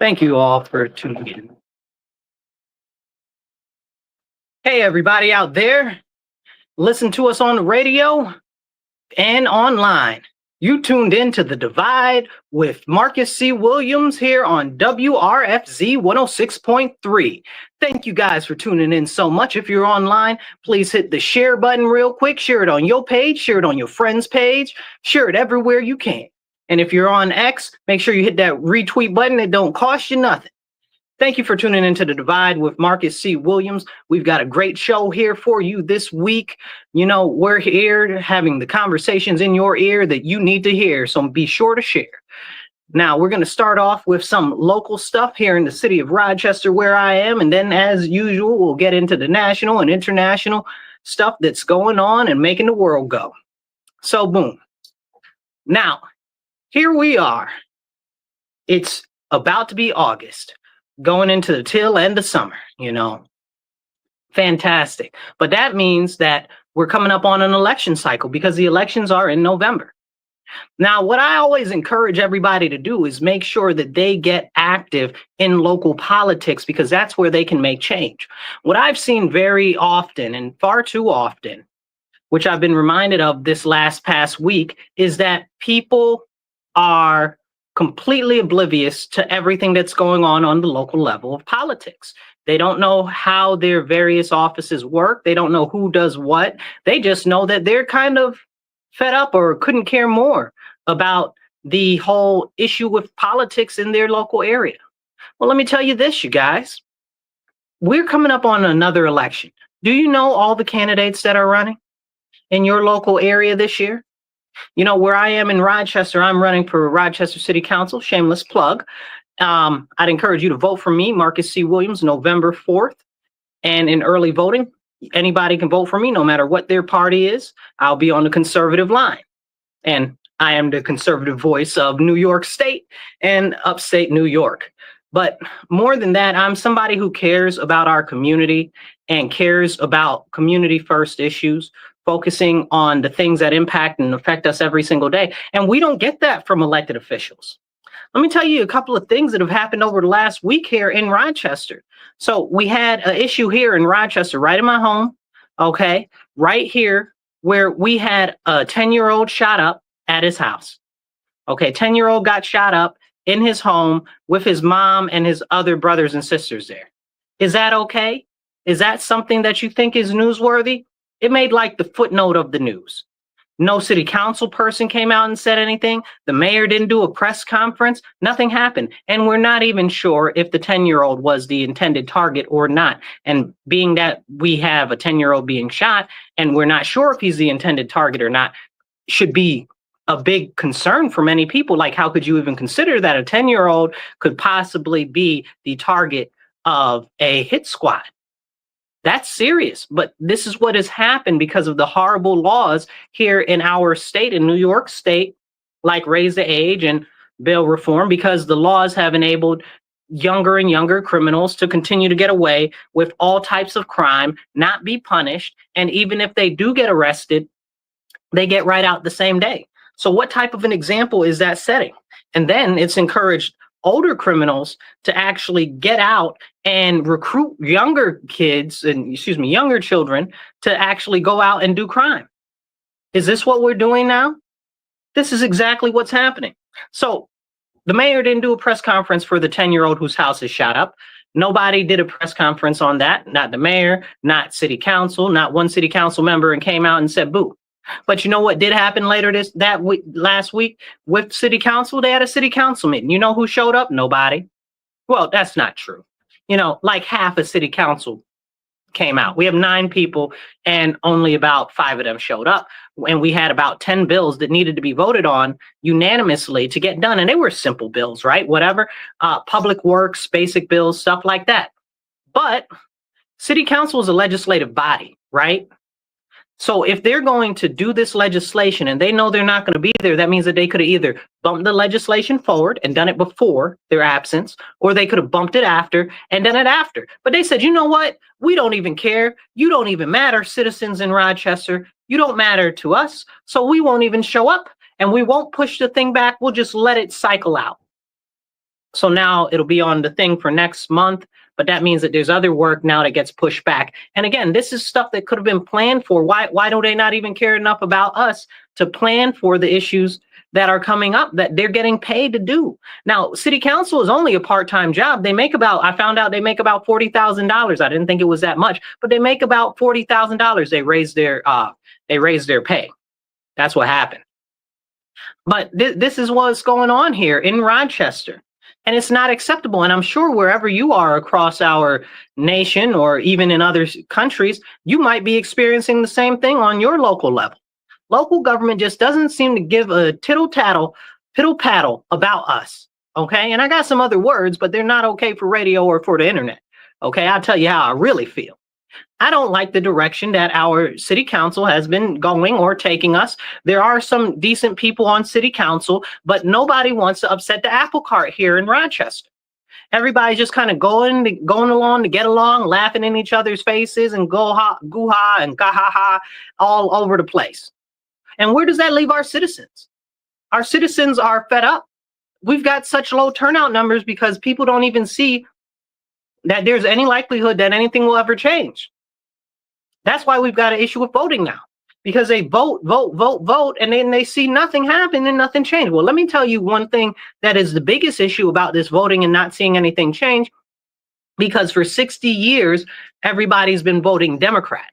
Thank you all for tuning in. Hey, everybody out there, listen to us on the radio and online. You tuned in to The Divide with Marcus C. Williams here on WRFZ 106.3. Thank you guys for tuning in so much. If you're online, please hit the share button real quick. Share it on your page, share it on your friend's page, share it everywhere you can. And if you're on X, make sure you hit that retweet button. It don't cost you nothing. Thank you for tuning into The Divide with Marcus C. Williams. We've got a great show here for you this week. You know, we're here having the conversations in your ear that you need to hear, so be sure to share. Now, we're going to start off with some local stuff here in the city of Rochester, where I am, and then, as usual, we'll get into the national and international stuff that's going on and making the world go. So, boom. Now, here we are. It's about to be August. Going into the tail end of summer, you know, fantastic. But that means that we're coming up on an election cycle because the elections are in November. Now, what I always encourage everybody to do is make sure that they get active in local politics because that's where they can make change. What I've seen very often and far too often, which I've been reminded of this past week, is that people are completely oblivious to everything that's going on the local level of politics. They don't know how their various offices work. They don't know who does what. They just know that they're kind of fed up or couldn't care more about the whole issue with politics in their local area. Well, let me tell you this, you guys. We're coming up on another election. Do you know all the candidates that are running in your local area this year? You know, where I am in Rochester, I'm running for Rochester City Council, shameless plug. I'd encourage you to vote for me, Marcus C. Williams, November 4th. And in early voting, anybody can vote for me, no matter what their party is. I'll be on the conservative line. And I am the conservative voice of New York State and upstate New York. But more than that, I'm somebody who cares about our community and cares about community first issues, focusing on the things that impact and affect us every single day. And we don't get that from elected officials. Let me tell you a couple of things that have happened over the last week here in Rochester. So we had an issue here in Rochester, right in my home, okay, right here, where we had a 10-year-old shot up at his house. Okay, 10-year-old got shot up in his home with his mom and his other brothers and sisters there. Is that okay? Is that something that you think is newsworthy? It made like the footnote of the news. No city council person came out and said anything. The mayor didn't do a press conference. Nothing happened. And we're not even sure if the 10-year-old was the intended target or not. And being that we have a 10-year-old being shot and we're not sure if he's the intended target or not, should be a big concern for many people. Like, how could you even consider that a 10-year-old could possibly be the target of a hit squad? That's serious, but this is what has happened because of the horrible laws here in our state, in New York State, like raise the age and bail reform, because the laws have enabled younger and younger criminals to continue to get away with all types of crime, not be punished, and even if they do get arrested, they get right out the same day. So what type of an example is that setting? And then it's encouraged older criminals to actually get out and recruit younger younger children to actually go out and do crime. Is this what we're doing now? This is exactly what's happening. So the mayor didn't do a press conference for the 10-year-old whose house is shot up. Nobody did a press conference on that. Not the mayor, not city council, not one city council member, and came out and said, boo. But you know what did happen last week with city council? They had a city council meeting. You know who showed up? Nobody. Well, that's not true. You know, like half of city council came out. We have 9 people and only about 5 of them showed up. And we had about 10 bills that needed to be voted on unanimously to get done. And they were simple bills, right? Whatever, public works, basic bills, stuff like that. But city council is a legislative body, right? So if they're going to do this legislation and they know they're not going to be there, that means that they could have either bumped the legislation forward and done it before their absence, or they could have bumped it after and done it after. But they said, you know what? We don't even care. You don't even matter, citizens in Rochester. You don't matter to us. So we won't even show up and we won't push the thing back. We'll just let it cycle out. So now it'll be on the thing for next month, but that means that there's other work now that gets pushed back. And again, this is stuff that could have been planned for. Why do they not even care enough about us to plan for the issues that are coming up that they're getting paid to do? Now, city council is only a part-time job. I found out they make about $40,000. I didn't think it was that much, but they make about $40,000. They raised their pay. That's what happened. But this is what's going on here in Rochester. And it's not acceptable. And I'm sure wherever you are across our nation or even in other countries, you might be experiencing the same thing on your local level. Local government just doesn't seem to give a piddle-paddle about us. Okay. And I got some other words, but they're not okay for radio or for the internet. Okay. I'll tell you how I really feel. I don't like the direction that our city council has been going or taking us. There are some decent people on city council, but nobody wants to upset the apple cart here in Rochester. Everybody's just kind of going along to get along, laughing in each other's faces and goo-ha and ga-ha-ha all over the place. And where does that leave our citizens? Our citizens are fed up. We've got such low turnout numbers because people don't even see that there's any likelihood that anything will ever change. That's why we've got an issue with voting now, because they vote, and then they see nothing happen and nothing change. Well, let me tell you one thing that is the biggest issue about this voting and not seeing anything change, because for 60 years, everybody's been voting Democrat.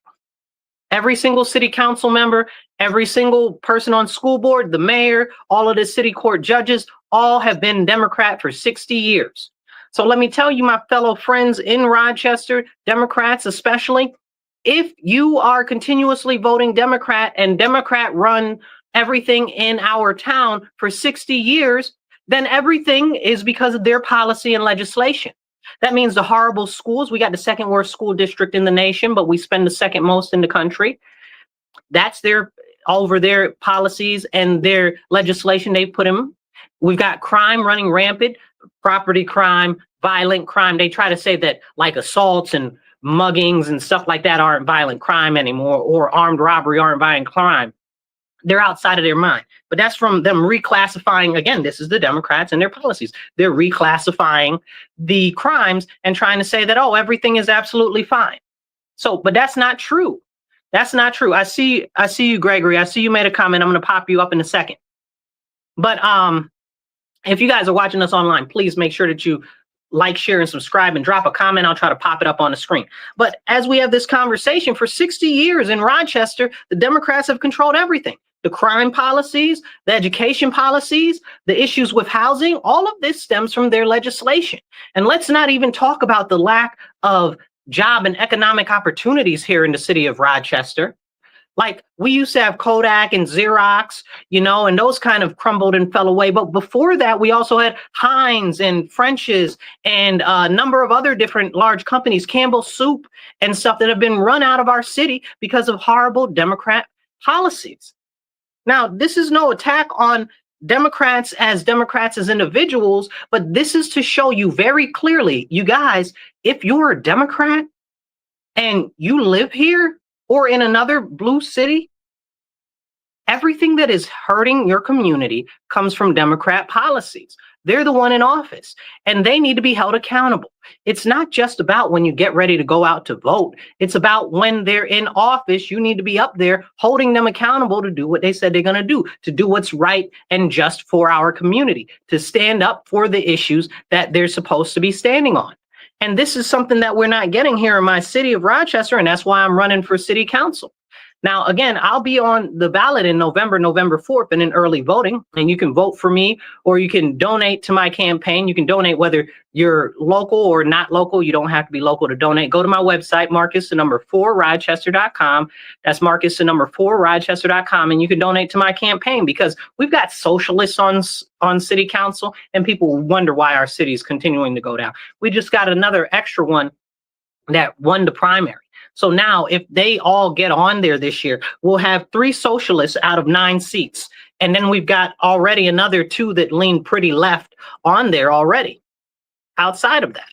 Every single city council member, every single person on school board, the mayor, all of the city court judges, all have been Democrat for 60 years. So let me tell you, my fellow friends in Rochester, Democrats especially, if you are continuously voting Democrat and Democrat run everything in our town for 60 years, then everything is because of their policy and legislation. That means the horrible schools. We got the second worst school district in the nation, but we spend the second most in the country. That's over their policies and their legislation they put in. We've got crime running rampant, property crime, violent crime. They try to say that like assaults and muggings and stuff like that aren't violent crime anymore, or armed robbery aren't violent crime. They're outside of their mind. But that's from them reclassifying. Again, this is the Democrats and their policies. They're reclassifying the crimes and trying to say that, oh, everything is absolutely fine. So, but that's not true. That's not true. I see you, Gregory. I see you made a comment. I'm going to pop you up in a second. But if you guys are watching us online, please make sure that you like, share, and subscribe, and drop a comment. I'll try to pop it up on the screen. But as we have this conversation, for 60 years in Rochester, the Democrats have controlled everything. The crime policies, the education policies, the issues with housing, all of this stems from their legislation. And let's not even talk about the lack of job and economic opportunities here in the city of Rochester. Like, we used to have Kodak and Xerox, and those kind of crumbled and fell away. But before that, we also had Heinz and French's and a number of other different large companies, Campbell Soup and stuff, that have been run out of our city because of horrible Democrat policies. Now, this is no attack on Democrats as individuals, but this is to show you very clearly, you guys, if you're a Democrat and you live here, or in another blue city, everything that is hurting your community comes from Democrat policies. They're the one in office, and they need to be held accountable. It's not just about when you get ready to go out to vote. It's about when they're in office, you need to be up there holding them accountable to do what they said they're going to do what's right and just for our community, to stand up for the issues that they're supposed to be standing on. And this is something that we're not getting here in my city of Rochester, and that's why I'm running for city council. Now, again, I'll be on the ballot in November 4th, and in early voting, and you can vote for me, or you can donate to my campaign. You can donate whether you're local or not local. You don't have to be local to donate. Go to my website, Marcus4Rochester.com. That's Marcus4Rochester.com, and you can donate to my campaign, because we've got socialists on city council, and people wonder why our city is continuing to go down. We just got another extra one that won the primary. So now if they all get on there this year, we'll have 3 socialists out of 9 seats. And then we've got already another 2 that lean pretty left on there already outside of that.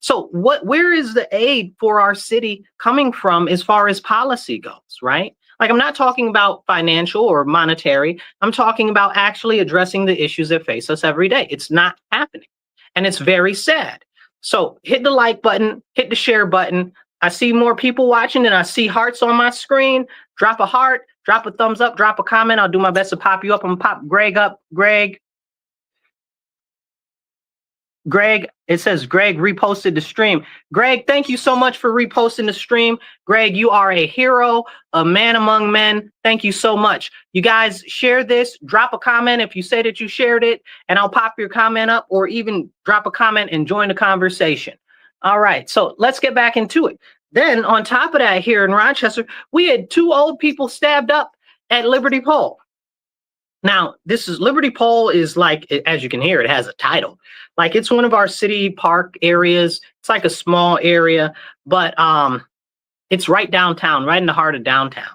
So where is the aid for our city coming from as far as policy goes, right? Like, I'm not talking about financial or monetary. I'm talking about actually addressing the issues that face us every day. It's not happening. and it's very sad. So hit the like button, hit the share button. I see more people watching and I see hearts on my screen. Drop a heart, drop a thumbs up, drop a comment. I'll do my best to pop you up. I'm gonna pop Greg up. Greg, it says Greg reposted the stream. Greg, thank you so much for reposting the stream. Greg, you are a hero, a man among men. Thank you so much. You guys share this, drop a comment if you say that you shared it, and I'll pop your comment up, or even drop a comment and join the conversation. All right, so let's get back into it. Then on top of that, here in Rochester, we had 2 old people stabbed up at Liberty Pole. Now, this is Liberty Pole is like, as you can hear, it has a title. Like, it's one of our city park areas. It's like a small area, but it's right downtown, right in the heart of downtown,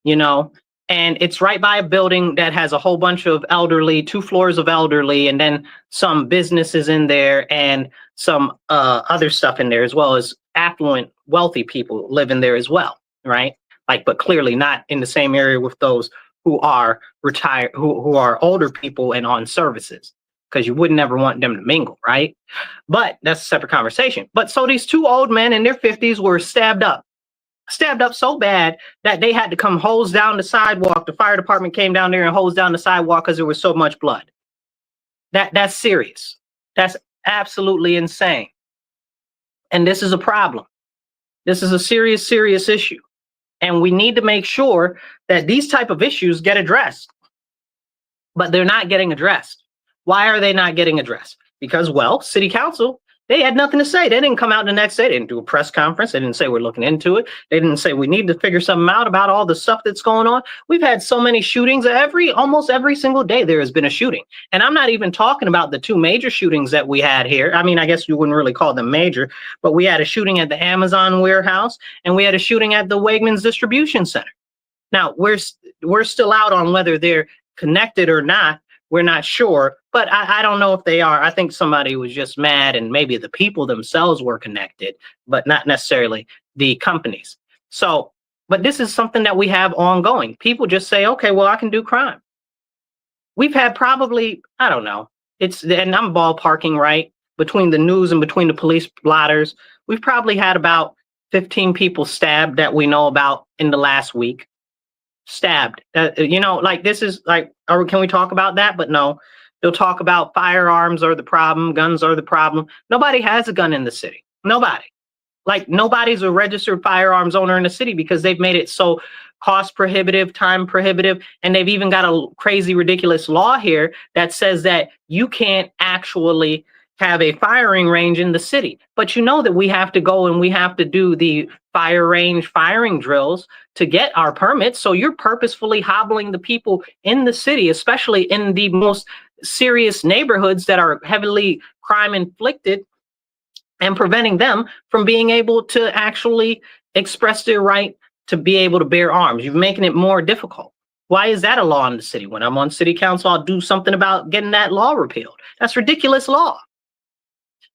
you know, and it's right by a building that has a whole bunch of elderly, 2 floors of elderly, and then some businesses in there and some other stuff in there, as well as affluent, wealthy people live in there as well, right? Like, but clearly not in the same area with those who are retired, who are older people and on services, because you would never want them to mingle, right? But that's a separate conversation. But so these 2 old men in their 50s were stabbed up so bad that they had to come hose down the sidewalk. The fire department came down there and hosed down the sidewalk because there was so much blood. That's serious. That's absolutely insane. And this is a problem. This is a serious, serious issue. And we need to make sure that these type of issues get addressed. But they're not getting addressed. Why are they not getting addressed? Because, well, city council, they had nothing to say. They didn't come out the next day. They didn't do a press conference. They didn't say we're looking into it. They didn't say we need to figure something out about all the stuff that's going on. We've had so many shootings. Almost every single day there has been a shooting. And I'm not even talking about the 2 major shootings that we had here. I mean, I guess you wouldn't really call them major, but we had a shooting at the Amazon warehouse and we had a shooting at the Wegmans distribution center. Now, we're still out on whether they're connected or not. We're not sure, but I don't know if they are. I think somebody was just mad, and maybe the people themselves were connected, but not necessarily the companies. So, but this is something that we have ongoing. People just say, okay, well, I can do crime. We've had probably, I don't know, and I'm ballparking, right? Between the news and between the police blotters, we've probably had about 15 people stabbed that we know about in the last week. Stabbed, you know, like, this is like, can we talk about that? But no, they'll talk about firearms are the problem, guns are the problem. Nobody has a gun in the city. Nobody. Like, nobody's a registered firearms owner in the city because they've made it so cost prohibitive, time prohibitive, and they've even got a crazy, ridiculous law here that says that you can't actually have a firing range in the city. But you know that we have to go and we have to do the fire range firing drills to get our permits. So you're purposefully hobbling the people in the city, especially in the most serious neighborhoods that are heavily crime inflicted, and preventing them from being able to actually express their right to be able to bear arms. You're making it more difficult. Why is that a law in the city? When I'm on city council, I'll do something about getting that law repealed. That's ridiculous law.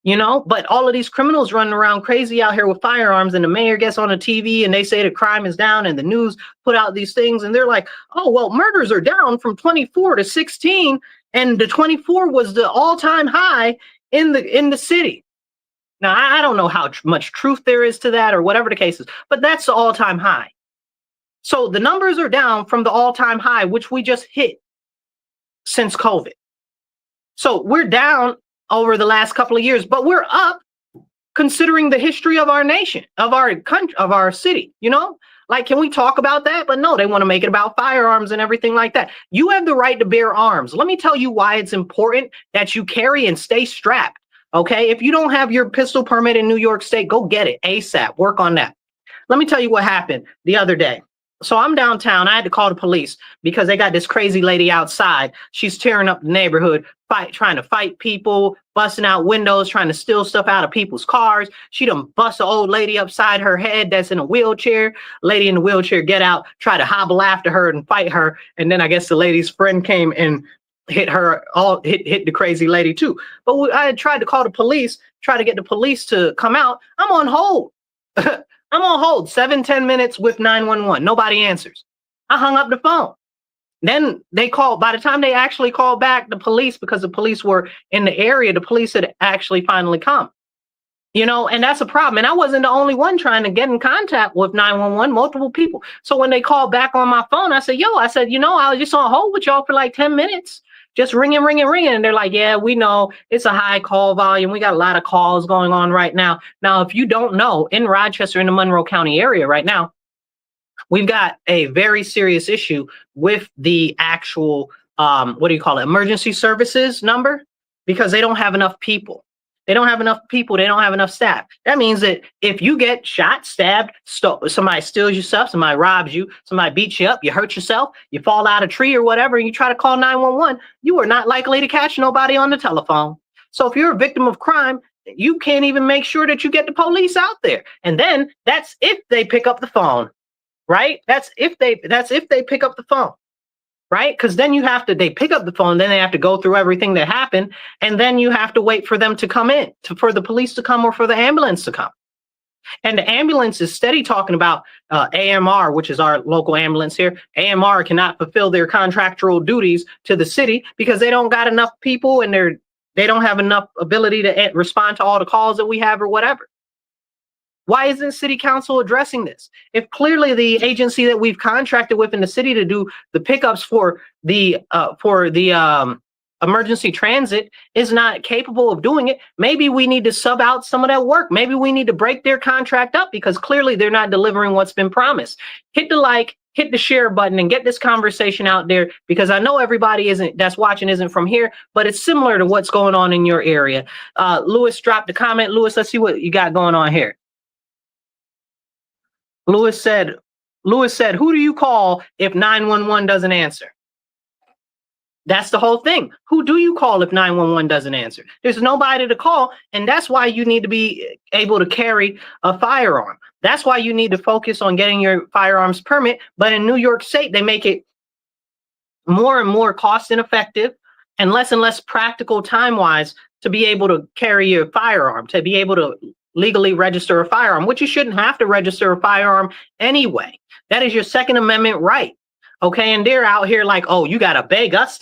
You know, but all of these criminals running around crazy out here with firearms, and the mayor gets on the TV and they say the crime is down, and the news put out these things and they're like, oh, well, murders are down from 24 to 16. And the 24 was the all-time high in the city. Now, I don't know how much truth there is to that or whatever the case is, but that's the all-time high. So the numbers are down from the all-time high, which we just hit since COVID. So we're down over the last couple of years, but we're up considering the history of our nation, of our country, of our city, you know? Like, can we talk about that? But no, they want to make it about firearms and everything like that. You have the right to bear arms. Let me tell you why it's important that you carry and stay strapped, okay? If you don't have your pistol permit in New York State, go get it ASAP. Work on that. Let me tell you what happened the other day. So I'm downtown. I had to call the police because they got this crazy lady outside. She's tearing up the neighborhood, trying to fight people, busting out windows, trying to steal stuff out of people's cars. She done bust an old lady upside her head that's in a wheelchair. Lady in the wheelchair get out, try to hobble after her and fight her. And then I guess the lady's friend came and hit her, hit the crazy lady too. But I had tried to call the police, try to get the police to come out. I'm on hold. I'm on hold 7-10 minutes with 911. Nobody answers. I hung up the phone. Then by the time they actually called back the police, because the police were in the area, the police had actually finally come. And that's a problem. And I wasn't the only one trying to get in contact with 911, multiple people. So when they called back on my phone, I said, I was just on hold with y'all for like 10 minutes, just ringing. And they're like, yeah, we know it's a high call volume. We got a lot of calls going on right now. Now, if you don't know, in Rochester, in the Monroe County area right now, we've got a very serious issue with the actual, emergency services number, because they don't have enough people. They don't have enough people. They don't have enough staff. That means that if you get shot, stabbed, somebody steals your stuff, somebody robs you, somebody beats you up, you hurt yourself, you fall out of a tree or whatever, and you try to call 911, you are not likely to catch nobody on the telephone. So if you're a victim of crime, you can't even make sure that you get the police out there. And then that's if they pick up the phone, right? That's if they pick up the phone. Right? Because then they pick up the phone, then they have to go through everything that happened, and then you have to wait for them to come in, for the police to come or for the ambulance to come. And the ambulance is steady talking about AMR, which is our local ambulance here. AMR cannot fulfill their contractual duties to the city because they don't got enough people, and they don't have enough ability to respond to all the calls that we have or whatever. Why isn't city council addressing this? If clearly the agency that we've contracted with in the city to do the pickups for the emergency transit is not capable of doing it, maybe we need to sub out some of that work. Maybe we need to break their contract up, because clearly they're not delivering what's been promised. Hit the like, hit the share button, and get this conversation out there, because I know everybody that's watching isn't from here, but it's similar to what's going on in your area. Lewis dropped a comment. Lewis, let's see what you got going on here. Lewis said, who do you call if 911 doesn't answer? That's the whole thing. Who do you call if 911 doesn't answer? There's nobody to call, and that's why you need to be able to carry a firearm. That's why you need to focus on getting your firearms permit. But in New York State, they make it more and more cost ineffective and less practical time-wise to be able to carry your firearm, to be able to legally register a firearm, which you shouldn't have to register a firearm anyway. That is your Second Amendment right. Okay, and they're out here like, oh, you got to beg us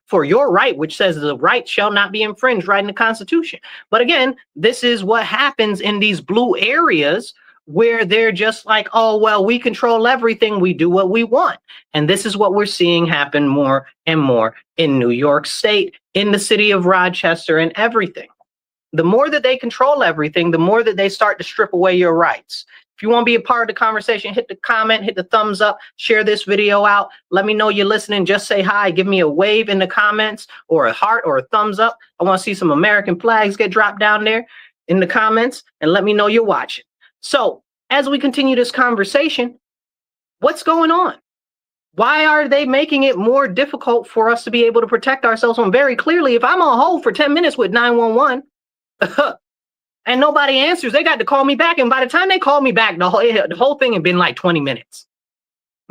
for your right, which says the right shall not be infringed, right in the Constitution. But again, this is what happens in these blue areas where they're just like, oh, well, we control everything. We do what we want. And this is what we're seeing happen more and more in New York State, in the city of Rochester, and everything. The more that they control everything, the more that they start to strip away your rights. If you want to be a part of the conversation, hit the comment, hit the thumbs up, share this video out. Let me know you're listening. Just say hi. Give me a wave in the comments, or a heart, or a thumbs up. I want to see some American flags get dropped down there in the comments, and let me know you're watching. So as we continue this conversation, what's going on? Why are they making it more difficult for us to be able to protect ourselves when very clearly, if I'm on hold for 10 minutes with 911, and nobody answers, they got to call me back. And by the time they called me back, the whole thing had been like 20 minutes.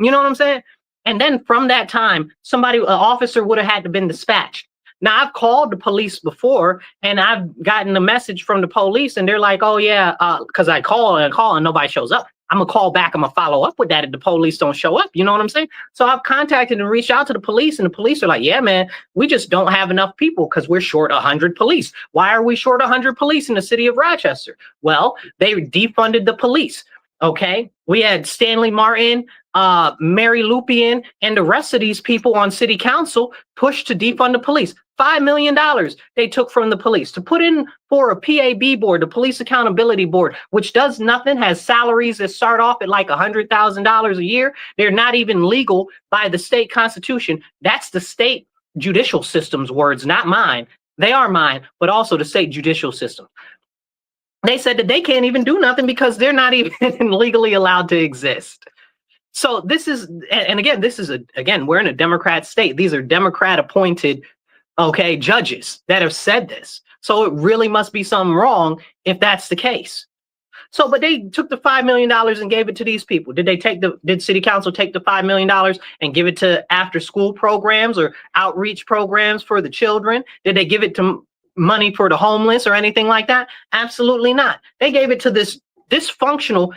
You know what I'm saying? And then from that time, an officer would have had to been dispatched. Now, I've called the police before, and I've gotten a message from the police, and they're like, oh, yeah, because I call and nobody shows up. I'm going to call back. I'm going to follow up with that if the police don't show up. You know what I'm saying? So I've contacted and reached out to the police, and the police are like, yeah, man, we just don't have enough people because we're short 100 police. Why are we short 100 police in the city of Rochester? Well, they defunded the police. Okay. We had Stanley Martin, Mary Lupien, and the rest of these people on city council pushed to defund the police. $5 million they took from the police to put in for a PAB board, the Police Accountability Board, which does nothing, has salaries that start off at like $100,000 a year. They're not even legal by the state constitution. That's the state judicial system's words, not mine. They are mine, but also the state judicial system. They said that they can't even do nothing because they're not even legally allowed to exist. So this is, and again, we're in a Democrat state. These are Democrat appointed, okay, judges that have said this. So it really must be something wrong if that's the case. So, but they took the $5 million and gave it to these people. Did city council take the $5 million and give it to after school programs or outreach programs for the children? Did they give it to money for the homeless or anything like that? Absolutely not. They gave it to this dysfunctional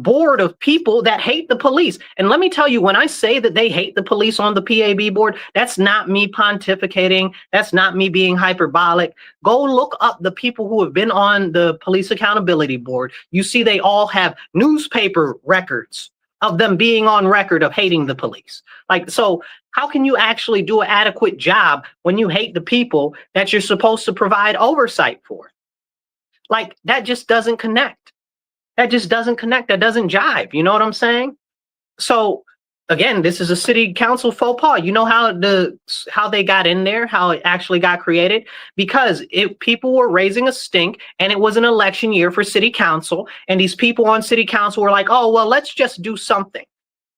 board of people that hate the police. And let me tell you, when I say that they hate the police on the PAB board, that's not me pontificating. That's not me being hyperbolic. Go look up the people who have been on the police accountability board. You see, they all have newspaper records of them being on record of hating the police. Like, so how can you actually do an adequate job when you hate the people that you're supposed to provide oversight for? Like, that just doesn't connect. That just doesn't connect. That doesn't jive. You know what I'm saying? So again, this is a city council faux pas. You know how they got in there, how it actually got created? Because people were raising a stink, and it was an election year for city council, and these people on city council were like, oh, well, let's just do something.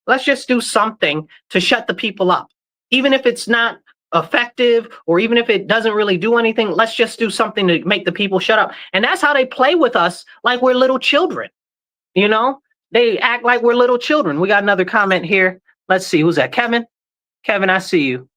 Let's just do something to shut the people up. Even if it's not effective, or even if it doesn't really do anything, let's just do something to make the people shut up. And that's how they play with us, like we're little children. You know, they act like we're little children. We got another comment here. Let's see, who's that? Kevin? Kevin, I see you.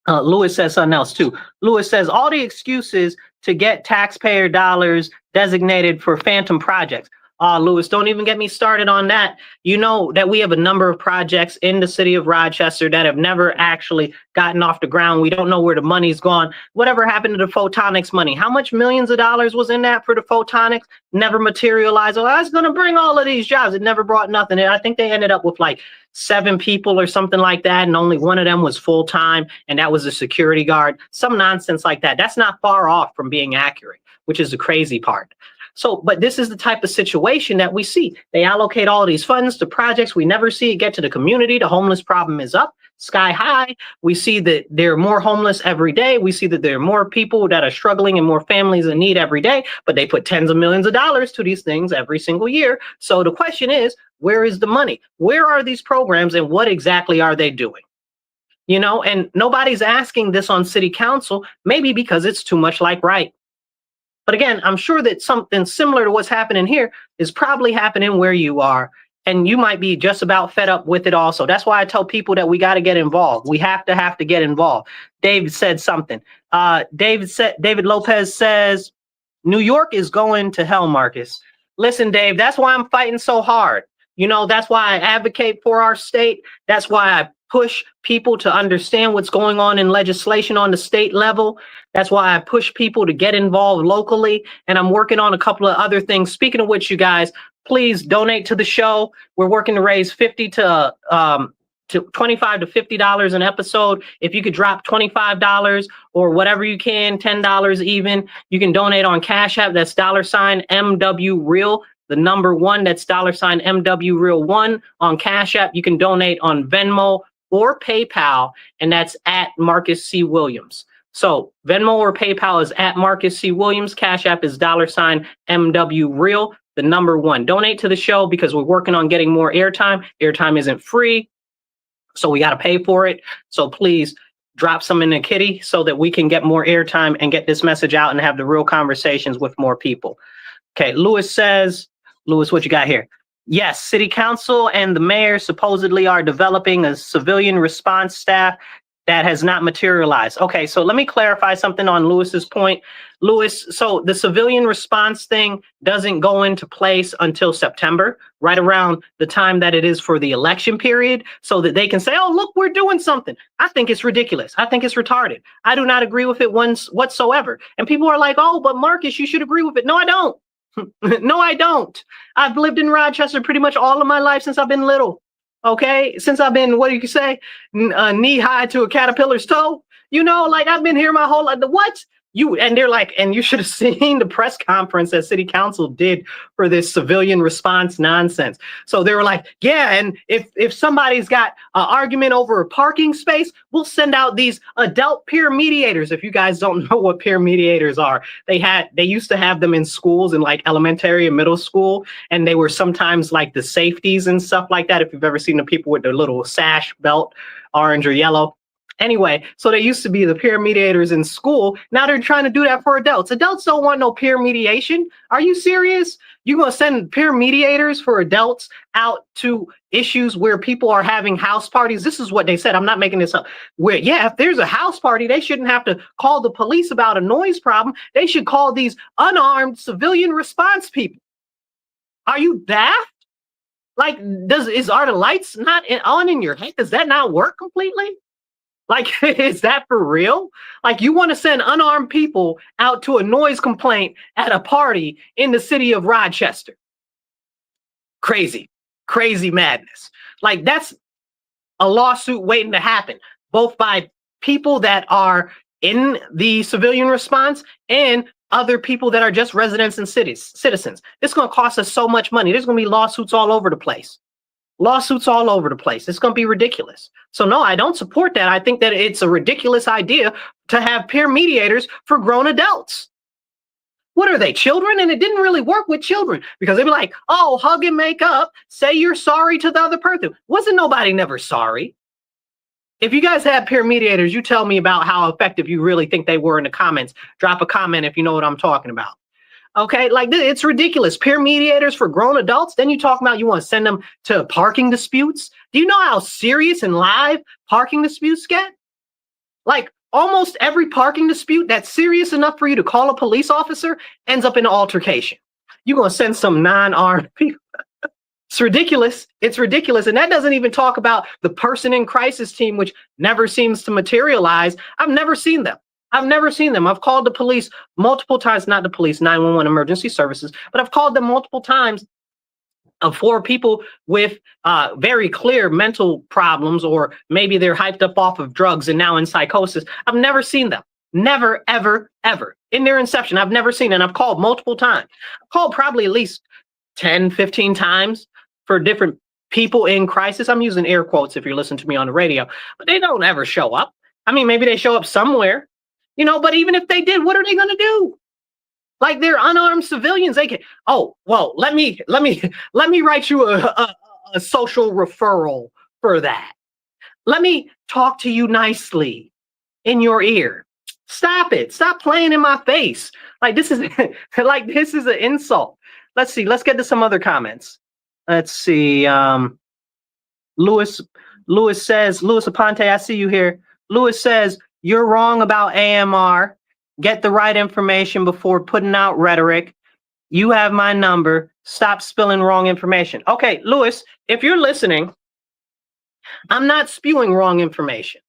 Lewis says something else too. Lewis says all the excuses to get taxpayer dollars designated for phantom projects. Lewis, don't even get me started on that. You know that we have a number of projects in the city of Rochester that have never actually gotten off the ground. We don't know where the money's gone. Whatever happened to the photonics money? How much millions of dollars was in that for the photonics? Never materialized. Oh, I was going to bring all of these jobs. It never brought nothing. And I think they ended up with like 7 people or something like that, and only one of them was full-time, and that was a security guard. Some nonsense like that. That's not far off from being accurate, which is the crazy part. So, but this is the type of situation that we see. They allocate all these funds to projects. We never see it get to the community. The homeless problem is up sky high. We see that there are more homeless every day. We see that there are more people that are struggling and more families in need every day, but they put tens of millions of dollars to these things every single year. So the question is, where is the money? Where are these programs, and what exactly are they doing? You know, and nobody's asking this on city council, maybe because it's too much like right. But again, I'm sure that something similar to what's happening here is probably happening where you are, and you might be just about fed up with it also. That's why I tell people that we got to get involved. We have to get involved. David said something. David Lopez says, New York is going to hell, Marcus. Listen, Dave, that's why I'm fighting so hard. You know, that's why I advocate for our state. That's why I push people to understand what's going on in legislation on the state level. That's why I push people to get involved locally. And I'm working on a couple of other things. Speaking of which, you guys, please donate to the show. We're working to raise $25 to $50 an episode. If you could drop $25 or whatever you can, $10 even, you can donate on Cash App. That's $MW Real. The number 1, that's $MW Real 1 on Cash App. You can donate on Venmo or PayPal, and that's at Marcus C. Williams. So Venmo or PayPal is at Marcus C. Williams. Cash App is $MW Real, the number 1. Donate to the show because we're working on getting more airtime. Airtime isn't free, so we got to pay for it. So please drop some in the kitty so that we can get more airtime and get this message out and have the real conversations with more people. Okay, Lewis says, Lewis, what you got here? Yes, city council and the mayor supposedly are developing a civilian response staff that has not materialized. Okay, so let me clarify something on Lewis's point. Lewis, so the civilian response thing doesn't go into place until September, right around the time that it is for the election period, so that they can say, oh, look, we're doing something. I think it's ridiculous. I think it's retarded. I do not agree with it whatsoever. And people are like, oh, but Marcus, you should agree with it. No, I don't. No, I don't. I've lived in Rochester pretty much all of my life since I've been little. Okay, since I've been, what do you say, knee high to a caterpillar's toe? You know, like I've been here my whole life. What? And they're like, and you should have seen the press conference that city council did for this civilian response nonsense. So they were like, yeah, and if somebody's got an argument over a parking space, we'll send out these adult peer mediators. If you guys don't know what peer mediators are, they used to have them in schools in like elementary and middle school, and they were sometimes like the safeties and stuff like that. If you've ever seen the people with their little sash belt, orange or yellow. Anyway, so they used to be the peer mediators in school. Now they're trying to do that for adults. Adults don't want no peer mediation. Are you serious? You're going to send peer mediators for adults out to issues where people are having house parties? This is what they said. I'm not making this up. Where, yeah, if there's a house party, they shouldn't have to call the police about a noise problem. They should call these unarmed civilian response people. Are you daft? Like, are the lights not on in your head? Does that not work completely? Like, is that for real? Like, you want to send unarmed people out to a noise complaint at a party in the city of Rochester? Crazy, crazy madness. Like, that's a lawsuit waiting to happen, both by people that are in the civilian response and other people that are just residents and citizens. It's going to cost us so much money. There's going to be lawsuits all over the place. Lawsuits all over the place. It's going to be ridiculous. So no, I don't support that. I think that it's a ridiculous idea to have peer mediators for grown adults. What are they, children? And it didn't really work with children because they'd be like, oh, hug and make up, say you're sorry to the other person. Wasn't nobody never sorry? If you guys have peer mediators, you tell me about how effective you really think they were in the comments. Drop a comment if you know what I'm talking about. Okay, like it's ridiculous. Peer mediators for grown adults. Then you talk about you want to send them to parking disputes. Do you know how serious and live parking disputes get? Like almost every parking dispute that's serious enough for you to call a police officer ends up in an altercation. You're going to send some non-armed people. It's ridiculous. It's ridiculous. And that doesn't even talk about the person in crisis team, which never seems to materialize. I've never seen them. I've called the police multiple times, not the police, 911 emergency services, but I've called them multiple times for people with very clear mental problems, or maybe they're hyped up off of drugs and now in psychosis. I've never seen them. Never, ever, ever. In their inception, I've never seen it. And I've called multiple times. I've called probably at least 10, 15 times for different people in crisis. I'm using air quotes if you're listening to me on the radio, but they don't ever show up. I mean, maybe they show up somewhere. You know, but even if they did, what are they going to do? Like they're unarmed civilians. They can. Oh, well, let me write you a social referral for that. Let me talk to you nicely in your ear. Stop it. Stop playing in my face. Like this is this is an insult. Let's see. Let's get to some other comments. Let's see. Louis says, Louis Aponte, I see you here. Louis says, you're wrong about AMR. Get the right information before putting out rhetoric. You have my number. Stop spilling wrong information. Okay, Louis, if you're listening, I'm not spewing wrong information.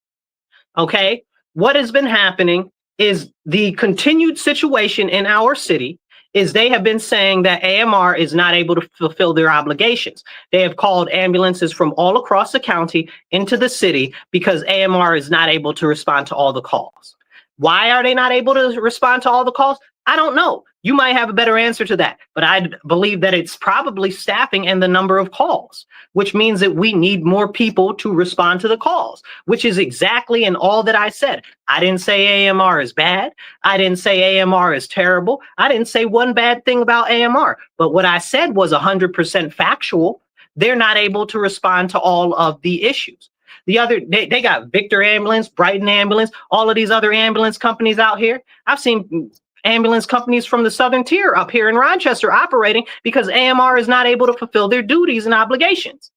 Okay? What has been happening is the continued situation in our city is they have been saying that AMR is not able to fulfill their obligations. They have called ambulances from all across the county into the city because AMR is not able to respond to all the calls. Why are they not able to respond to all the calls? I don't know. You might have a better answer to that, but I believe that it's probably staffing and the number of calls, which means that we need more people to respond to the calls, which is exactly in all that I said. I didn't say AMR is bad. I didn't say AMR is terrible. I didn't say one bad thing about AMR, but what I said was 100% factual. They're not able to respond to all of the issues. The other, they got Victor Ambulance, Brighton Ambulance, all of these other ambulance companies out here. I've seen ambulance companies from the Southern Tier up here in Rochester operating because AMR is not able to fulfill their duties and obligations.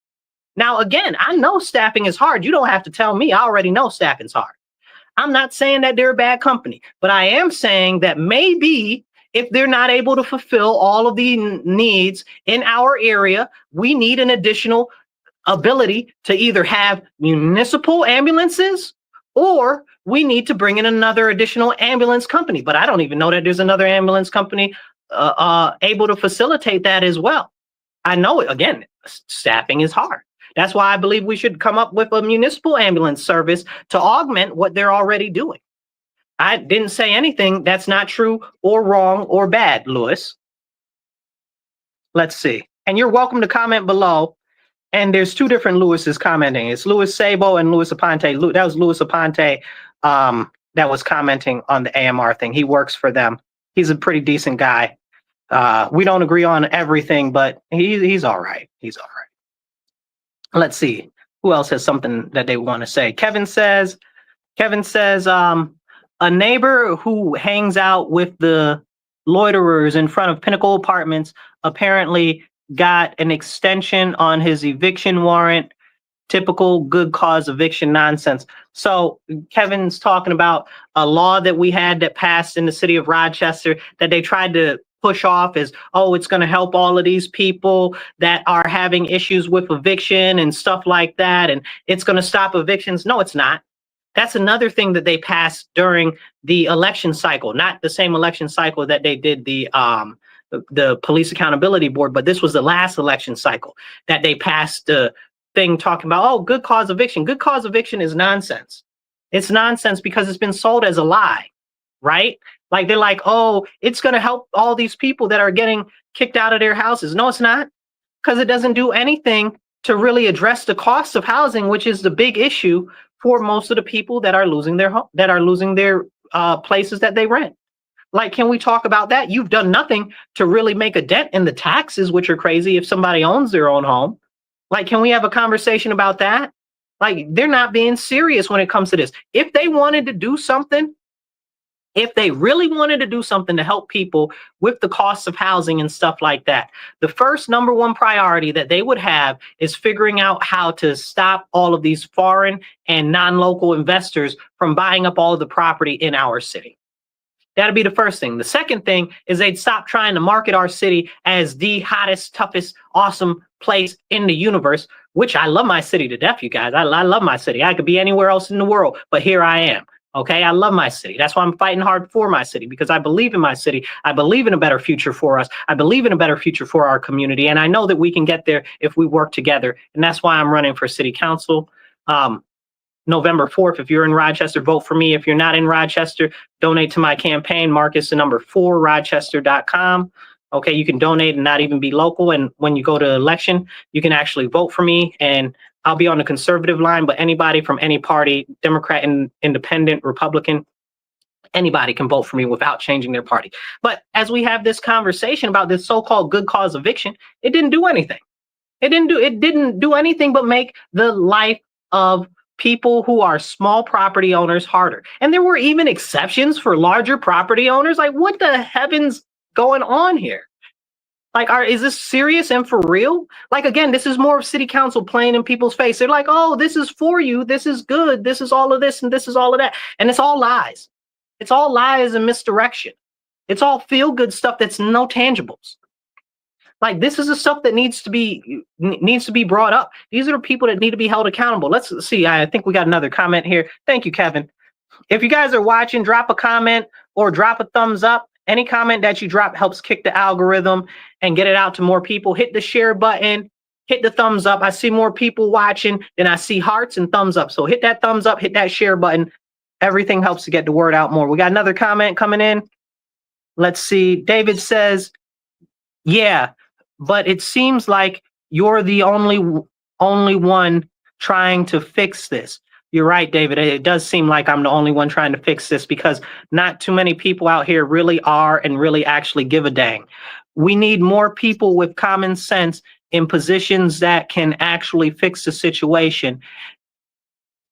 Now, again, I know staffing is hard. You don't have to tell me. I already know staffing's hard. I'm not saying that they're a bad company, but I am saying that maybe if they're not able to fulfill all of the needs in our area, we need an additional ability to either have municipal ambulances or we need to bring in another additional ambulance company. But I don't even know that there's another ambulance company able to facilitate that as well. I know, again, staffing is hard. That's why I believe we should come up with a municipal ambulance service to augment what they're already doing. I didn't say anything that's not true or wrong or bad, Louis. Let's see. And you're welcome to comment below. And there's two different Lewis's commenting. It's Louis Sabo and Louis Aponte. That was Louis Aponte that was commenting on the AMR thing. He works for them. He's a pretty decent guy. We don't agree on everything, but he's all right. He's all right. Let's see. Who else has something that they want to say? Kevin says, a neighbor who hangs out with the loiterers in front of Pinnacle Apartments apparently got an extension on his eviction warrant. Typical good cause eviction nonsense. So Kevin's talking about a law that we had that passed in the city of Rochester that they tried to push off as, oh, it's going to help all of these people that are having issues with eviction and stuff like that, and it's going to stop evictions. No, it's not. That's another thing that they passed during the election cycle, not the same election cycle that they did the Police Accountability Board, but this was the last election cycle that they passed the thing talking about, oh, good cause eviction. Good cause eviction is nonsense. It's nonsense because it's been sold as a lie, right? Like they're like, oh, it's going to help all these people that are getting kicked out of their houses. No, it's not, because it doesn't do anything to really address the cost of housing, which is the big issue for most of the people that are losing their places that they rent. Like, can we talk about that? You've done nothing to really make a dent in the taxes, which are crazy if somebody owns their own home. Like, can we have a conversation about that? Like, they're not being serious when it comes to this. If they wanted to do something, if they really wanted to do something to help people with the costs of housing and stuff like that, the first number one priority that they would have is figuring out how to stop all of these foreign and non-local investors from buying up all of the property in our city. That'd be the first thing. The second thing is they'd stop trying to market our city as the hottest, toughest, awesome place in the universe, which I love my city to death, you guys. I love my city. I could be anywhere else in the world, but here I am. Okay, I love my city. That's why I'm fighting hard for my city, because I believe in my city. I believe in a better future for us. I believe in a better future for our community. And I know that we can get there if we work together. And that's why I'm running for city council. November 4th, if you're in Rochester, vote for me. If you're not in Rochester, donate to my campaign. Marcus the number 4, rochester.com. Okay, you can donate and not even be local. And when you go to election, you can actually vote for me. And I'll be on the conservative line, but anybody from any party, Democrat, Independent, Republican, anybody can vote for me without changing their party. But as we have this conversation about this so-called good cause eviction, it didn't do anything. It didn't do anything but make the life of people who are small property owners harder. And there were even exceptions for larger property owners. Like, what the heavens going on here? Like, is this serious and for real? Like, again, this is more of city council playing in people's face. They're like, oh, this is for you. This is good. This is all of this and this is all of that. And it's all lies. It's all lies and misdirection. It's all feel good stuff that's no tangibles. Like, this is the stuff that needs to be brought up. These are the people that need to be held accountable. Let's see. I think we got another comment here. Thank you, Kevin. If you guys are watching, drop a comment or drop a thumbs up. Any comment that you drop helps kick the algorithm and get it out to more people. Hit the share button, hit the thumbs up. I see more people watching than I see hearts and thumbs up. So hit that thumbs up, hit that share button. Everything helps to get the word out more. We got another comment coming in. Let's see. David says, yeah, but it seems like you're the only one trying to fix this. You're right, David. It does seem like I'm the only one trying to fix this, because not too many people out here really are and really actually give a dang. We need more people with common sense in positions that can actually fix the situation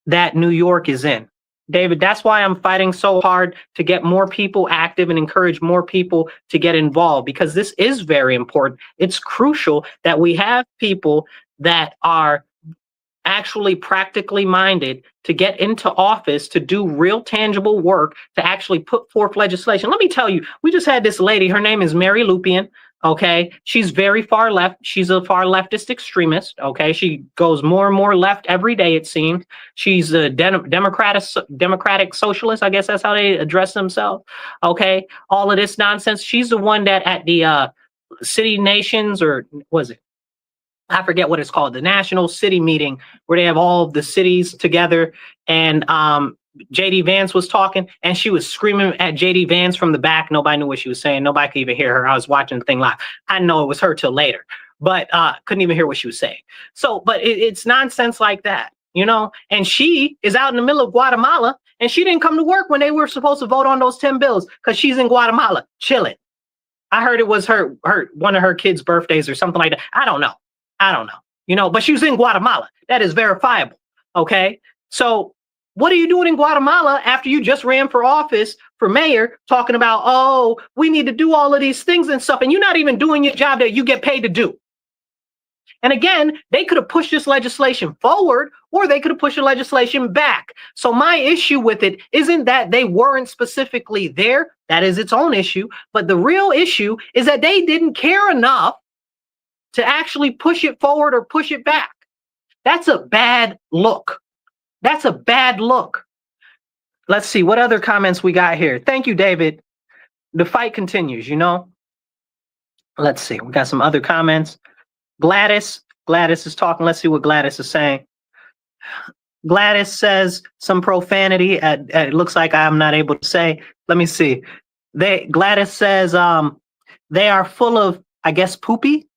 that New York is in. David, that's why I'm fighting so hard to get more people active and encourage more people to get involved, because this is very important. It's crucial that we have people that are actually practically minded to get into office, to do real tangible work, to actually put forth legislation. Let me tell you, we just had this lady, her name is Mary Lupian. Okay, she's very far left. She's a far leftist extremist. Okay, she goes more and more left every day, it seems. She's a democratic socialist. I guess that's how they address themselves. Okay, all of this nonsense. She's the one that at the City Nations, or was it? I forget what it's called, the National City Meeting, where they have all of the cities together, and JD Vance was talking, and she was screaming at JD Vance from the back. Nobody knew what she was saying. Nobody could even hear her. I was watching the thing live. I didn't know it was her till later, but couldn't even hear what she was saying. So, but it's nonsense like that, you know? And she is out in the middle of Guatemala, and she didn't come to work when they were supposed to vote on those 10 bills, because she's in Guatemala chilling. I heard it was her one of her kids' birthdays or something like that. I don't know, you know, but she was in Guatemala. That is verifiable. Okay. So what are you doing in Guatemala after you just ran for office for mayor, talking about, oh, we need to do all of these things and stuff, and you're not even doing your job that you get paid to do? And again, they could have pushed this legislation forward or they could have pushed the legislation back. So my issue with it isn't that they weren't specifically there. That is its own issue. But the real issue is that they didn't care enough to actually push it forward or push it back. That's a bad look. That's a bad look. Let's see what other comments we got here. Thank you, David. The fight continues, you know. Let's see. We got some other comments. Gladys is talking. Let's see what Gladys is saying. Gladys says some profanity. It looks like I'm not able to say. Let me see. Gladys says they are full of, I guess, poopy.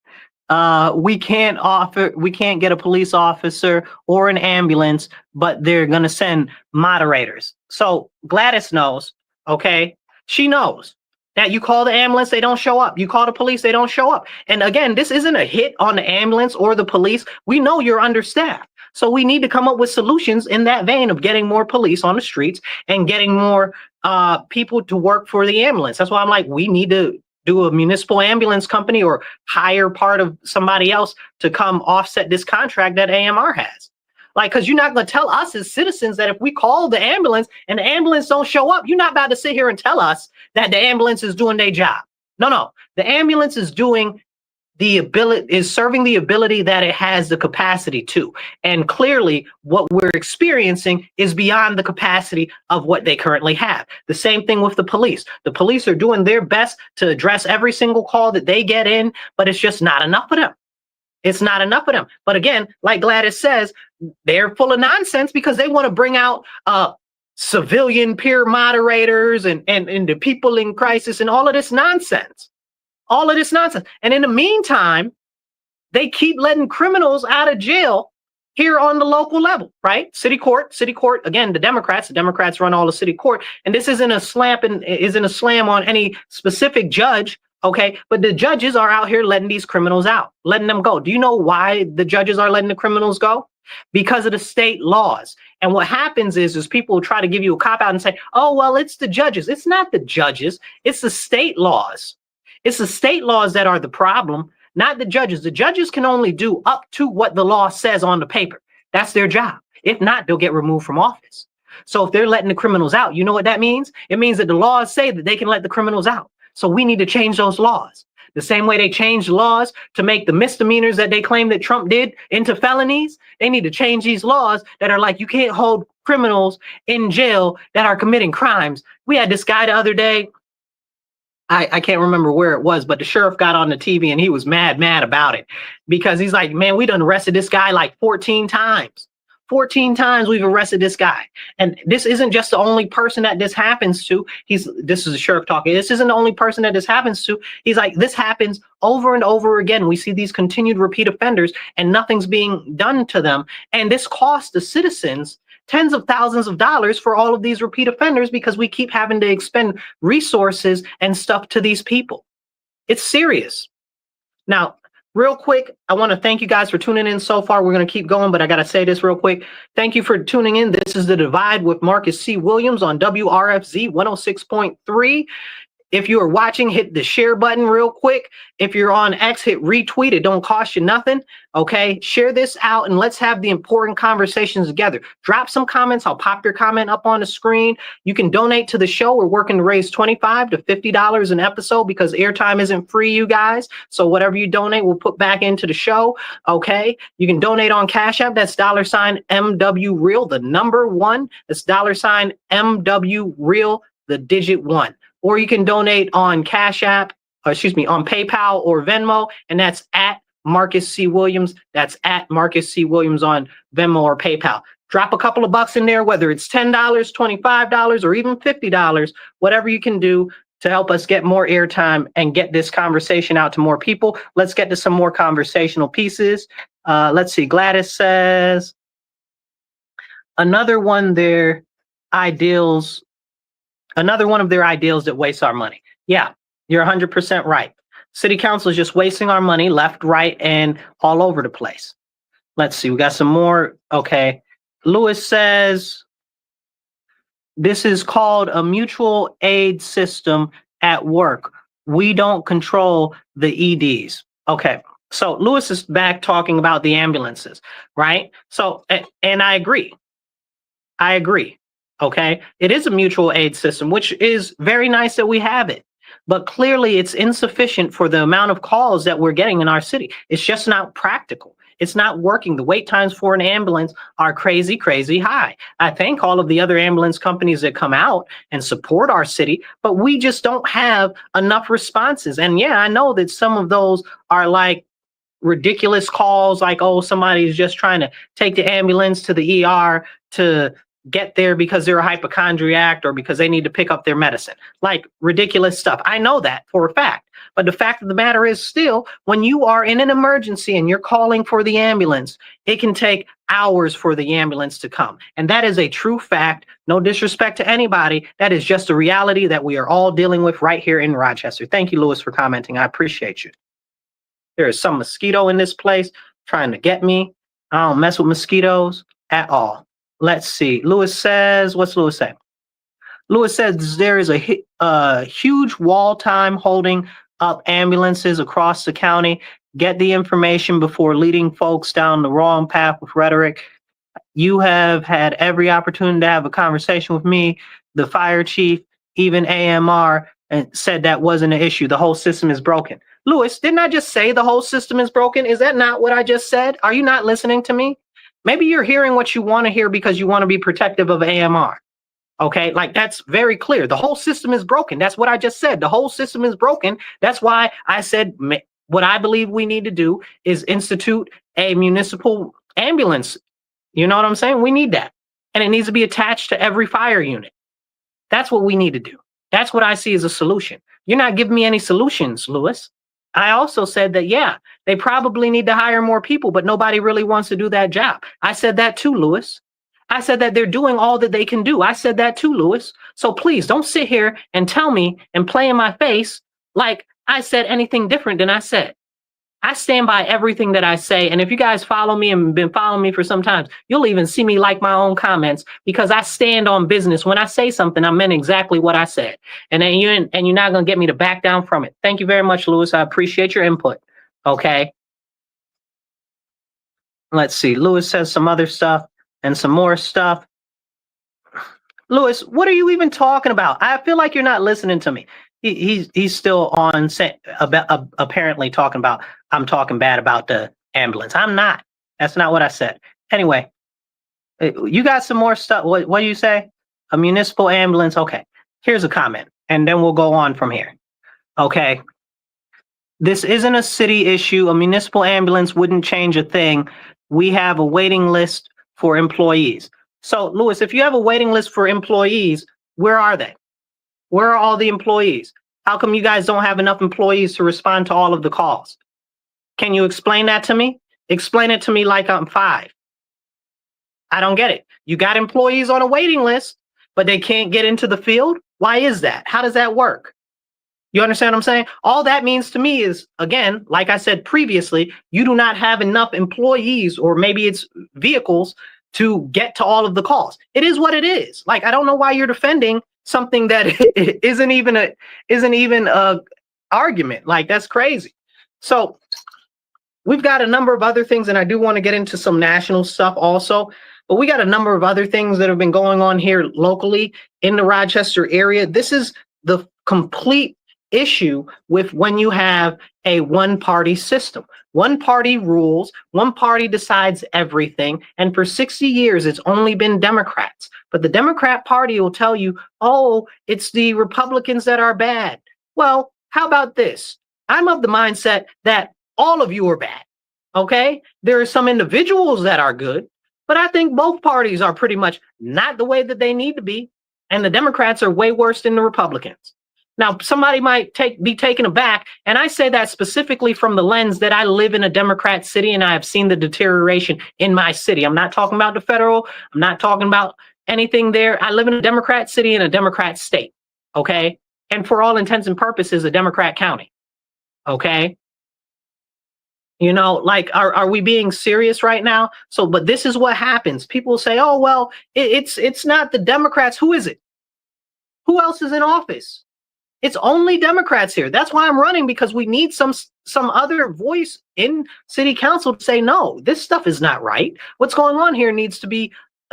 We can't get a police officer or an ambulance, but they're gonna send moderators. So Gladys knows, okay? She knows that you call the ambulance, they don't show up. You call the police, they don't show up. And again, this isn't a hit on the ambulance or the police. We know you're understaffed. So we need to come up with solutions in that vein of getting more police on the streets and getting more people to work for the ambulance. That's why I'm like, we need to do a municipal ambulance company or hire part of somebody else to come offset this contract that AMR has. Like, because you're not going to tell us as citizens that if we call the ambulance and the ambulance don't show up, you're not about to sit here and tell us that the ambulance is doing their job. No. The ambulance is serving the ability that it has the capacity to. And clearly what we're experiencing is beyond the capacity of what they currently have. The same thing with the police. The police are doing their best to address every single call that they get in, but it's just not enough of them. It's not enough of them. But again, like Gladys says, they're full of nonsense because they want to bring out civilian peer moderators and the people in crisis and all of this nonsense. All of this nonsense. And in the meantime, they keep letting criminals out of jail here on the local level, right? City court, again, the Democrats run all the city court. And this isn't a slam on any specific judge, okay? But the judges are out here letting these criminals out, letting them go. Do you know why the judges are letting the criminals go? Because of the state laws. And what happens is people try to give you a cop out and say, oh, well, it's the judges. It's not the judges. It's the state laws. It's the state laws that are the problem, not the judges. The judges can only do up to what the law says on the paper. That's their job. If not, they'll get removed from office. So if they're letting the criminals out, you know what that means? It means that the laws say that they can let the criminals out. So we need to change those laws. The same way they changed laws to make the misdemeanors that they claim that Trump did into felonies, they need to change these laws that are like, you can't hold criminals in jail that are committing crimes. We had this guy the other day, I can't remember where it was, but the sheriff got on the TV and he was mad about it because he's like, man, we done arrested this guy like 14 times. 14 times we've arrested this guy. And this isn't just the only person that this happens to. This is the sheriff talking. This isn't the only person that this happens to. He's like, this happens over and over again. We see these continued repeat offenders and nothing's being done to them. And this costs the citizens tens of thousands of dollars for all of these repeat offenders because we keep having to expend resources and stuff to these people. It's serious. Now, real quick, I want to thank you guys for tuning in so far. We're going to keep going, but I got to say this real quick. Thank you for tuning in. This is The Divide with Marcus C. Williams on WRFZ 106.3. If you are watching, hit the share button real quick. If you're on X, hit retweet. It don't cost you nothing. Okay, share this out and let's have the important conversations together. Drop some comments. I'll pop your comment up on the screen. You can donate to the show. We're working to raise $25 to $50 an episode because airtime isn't free, you guys. So whatever you donate, we'll put back into the show. Okay, you can donate on Cash App. That's $MW Real, the number one. That's $MW Real, the digit one. Or you can donate on Cash App, on PayPal or Venmo, and that's at Marcus C. Williams. That's at Marcus C. Williams on Venmo or PayPal. Drop a couple of bucks in there, whether it's $10, $25, or even $50, whatever you can do to help us get more airtime and get this conversation out to more people. Let's get to some more conversational pieces. Let's see. Gladys says, another one of their ideals that wastes our money. Yeah, you're 100% right. City council is just wasting our money left, right, and all over the place. Let's see. We got some more. Okay. Lewis says, this is called a mutual aid system at work. We don't control the EDs. Okay. So Lewis is back talking about the ambulances, right? So, and I agree. I agree. Okay. It is a mutual aid system, which is very nice that we have it. But clearly it's insufficient for the amount of calls that we're getting in our city. It's just not practical. It's not working. The wait times for an ambulance are crazy, crazy high. I thank all of the other ambulance companies that come out and support our city, but we just don't have enough responses. And yeah, I know that some of those are like ridiculous calls, like, oh, somebody's just trying to take the ambulance to the ER to get there because they're a hypochondriac or because they need to pick up their medicine. Like ridiculous stuff. I know that for a fact. But the fact of the matter is still, when you are in an emergency and you're calling for the ambulance, it can take hours for the ambulance to come. And that is a true fact. No disrespect to anybody. That is just a reality that we are all dealing with right here in Rochester. Thank you, Lewis, for commenting. I appreciate you. There is some mosquito in this place trying to get me. I don't mess with mosquitoes at all. Let's see. Lewis says, what's Lewis saying? Lewis says there is a huge wall time holding up ambulances across the county. Get the information before leading folks down the wrong path with rhetoric. You have had every opportunity to have a conversation with me, the fire chief, even AMR, and said that wasn't an issue. The whole system is broken. Lewis, didn't I just say the whole system is broken? Is that not what I just said? Are you not listening to me? Maybe you're hearing what you want to hear because you want to be protective of AMR. Okay, like that's very clear. The whole system is broken. That's what I just said. The whole system is broken. That's why I said what I believe we need to do is institute a municipal ambulance. You know what I'm saying? We need that. And it needs to be attached to every fire unit. That's what we need to do. That's what I see as a solution. You're not giving me any solutions, Lewis. I also said that, yeah, they probably need to hire more people, but nobody really wants to do that job. I said that too, Lewis. I said that they're doing all that they can do. I said that too, Lewis. So please don't sit here and tell me and play in my face like I said anything different than I said. I stand by everything that I say. And if you guys follow me and been following me for some time, you'll even see me like my own comments because I stand on business. When I say something, I meant exactly what I said. And then you're not going to get me to back down from it. Thank you very much, Lewis. I appreciate your input. Okay. Let's see. Lewis says some other stuff and some more stuff. Lewis, what are you even talking about? I feel like you're not listening to me. He's still on apparently talking about I'm talking bad about the ambulance. I'm not. That's not what I said. Anyway, you got some more stuff. What do you say? A municipal ambulance. Okay. Here's a comment, and then we'll go on from here. Okay. This isn't a city issue. A municipal ambulance wouldn't change a thing. We have a waiting list for employees. So, Lewis, if you have a waiting list for employees, where are they? Where are all the employees? How come you guys don't have enough employees to respond to all of the calls? Can you explain that to me? Explain it to me like I'm 5. I don't get it. You got employees on a waiting list, but they can't get into the field? Why is that? How does that work? You understand what I'm saying? All that means to me is, again, like I said previously, you do not have enough employees, or maybe it's vehicles, to get to all of the calls. It is what it is. Like, I don't know why you're defending something that isn't even a argument. Like, that's crazy. So we've got a number of other things, and I do want to get into some national stuff also, but we got a number of other things that have been going on here locally in the Rochester area. This is the complete issue with when you have a one-party system. One party rules, one party decides everything, and for 60 years it's only been Democrats. But the Democrat Party will tell you, oh, it's the Republicans that are bad. Well, how about this? I'm of the mindset that all of you are bad, okay? There are some individuals that are good, but I think both parties are pretty much not the way that they need to be, and the Democrats are way worse than the Republicans. Now, somebody might be taken aback, and I say that specifically from the lens that I live in a Democrat city and I have seen the deterioration in my city. I'm not talking about the federal. I'm not talking about anything there. I live in a Democrat city in a Democrat state, okay? And for all intents and purposes, a Democrat county, okay? You know, like, are we being serious right now? So, but this is what happens. People say, oh, well, it's not the Democrats. Who is it? Who else is in office? It's only Democrats here. That's why I'm running, because we need some other voice in city council to say, no, this stuff is not right. What's going on here needs to be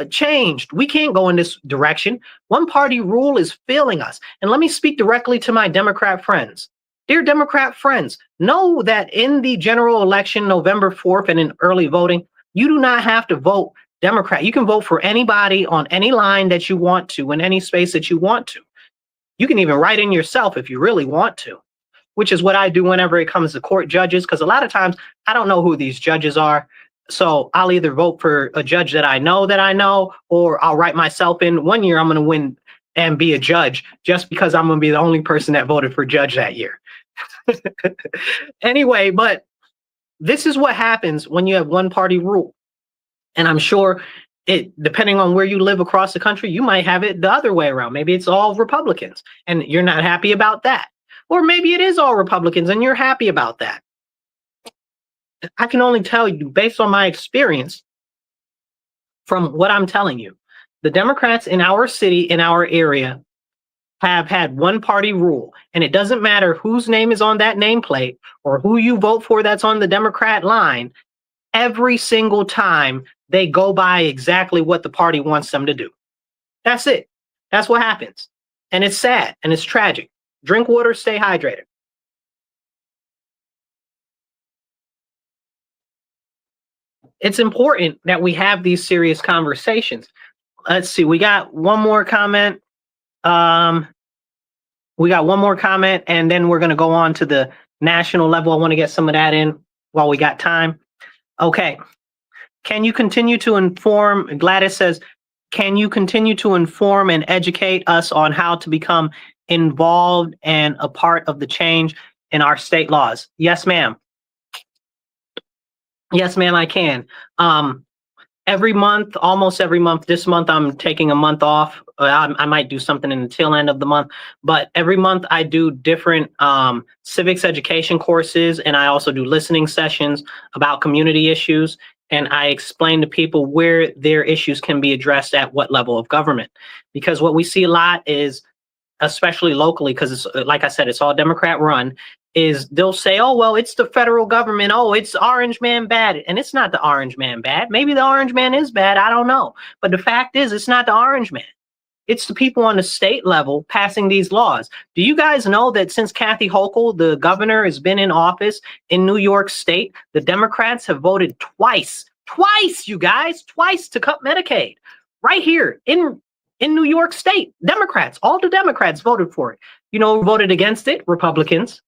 changed. We can't go in this direction. One party rule is failing us. And let me speak directly to my Democrat friends. Dear Democrat friends, know that in the general election, November 4th, and in early voting, you do not have to vote Democrat. You can vote for anybody on any line that you want to, in any space that you want to. You can even write in yourself if you really want to, which is what I do whenever it comes to court judges, because a lot of times I don't know who these judges are. So I'll either vote for a judge that I know, or I'll write myself in. One year I'm going to win and be a judge just because I'm going to be the only person that voted for judge that year. Anyway, but this is what happens when you have one party rule. And I'm sure depending on where you live across the country, you might have it the other way around. Maybe it's all Republicans and you're not happy about that. Or maybe it is all Republicans and you're happy about that. I can only tell you, based on my experience, from what I'm telling you, the Democrats in our city, in our area, have had one party rule. And it doesn't matter whose name is on that nameplate or who you vote for that's on the Democrat line. Every single time they go by exactly what the party wants them to do. That's it. That's what happens. And it's sad and it's tragic. Drink water, stay hydrated. It's important that we have these serious conversations. Let's see, we got one more comment. And then we're going to go on to the national level. I want to get some of that in while we got time. Okay. Can you continue to inform? Gladys says, can you continue to inform and educate us on how to become involved and a part of the change in our state laws? Yes, ma'am. Yes, ma'am, I can. Every month, almost every month, this month I'm taking a month off. I might do something in the tail end of the month, but every month I do different civics education courses, and I also do listening sessions about community issues, and I explain to people where their issues can be addressed at what level of government. Because what we see a lot is, especially locally, because it's, like I said, it's all Democrat run, is they'll say, oh, well, it's the federal government. Oh, it's Orange Man bad. And it's not the Orange Man bad. Maybe the Orange Man is bad. I don't know. But the fact is, it's not the Orange Man. It's the people on the state level passing these laws. Do you guys know that since Kathy Hochul, the governor, has been in office in New York State, the Democrats have voted twice, you guys, twice to cut Medicaid right here in New York State. Democrats, all the Democrats voted for it. You know who voted against it? Republicans.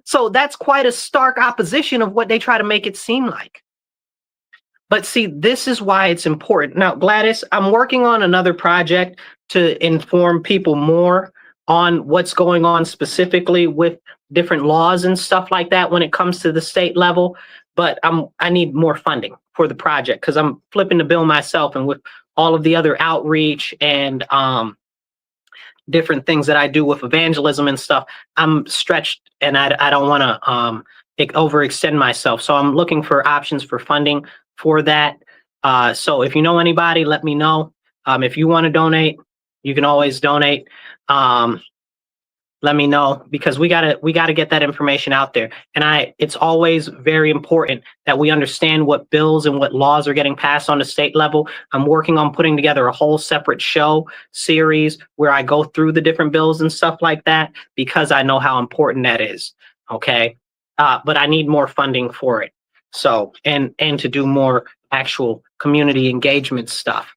So that's quite a stark opposition of what they try to make it seem like. But see, this is why it's important. Now, Gladys, I'm working on another project to inform people more on what's going on specifically with different laws and stuff like that when it comes to the state level. But I need more funding for the project because I'm flipping the bill myself, and with all of the other outreach and different things that I do with evangelism and stuff, I'm stretched and I don't want to overextend myself. So I'm looking for options for funding for that. So if you know anybody, let me know. If you want to donate, you can always donate. Let me know, because we gotta get that information out there. And it's always very important that we understand what bills and what laws are getting passed on the state level. I'm working on putting together a whole separate show series where I go through the different bills and stuff like that, because I know how important that is. Okay. But I need more funding for it. So, and to do more actual community engagement stuff,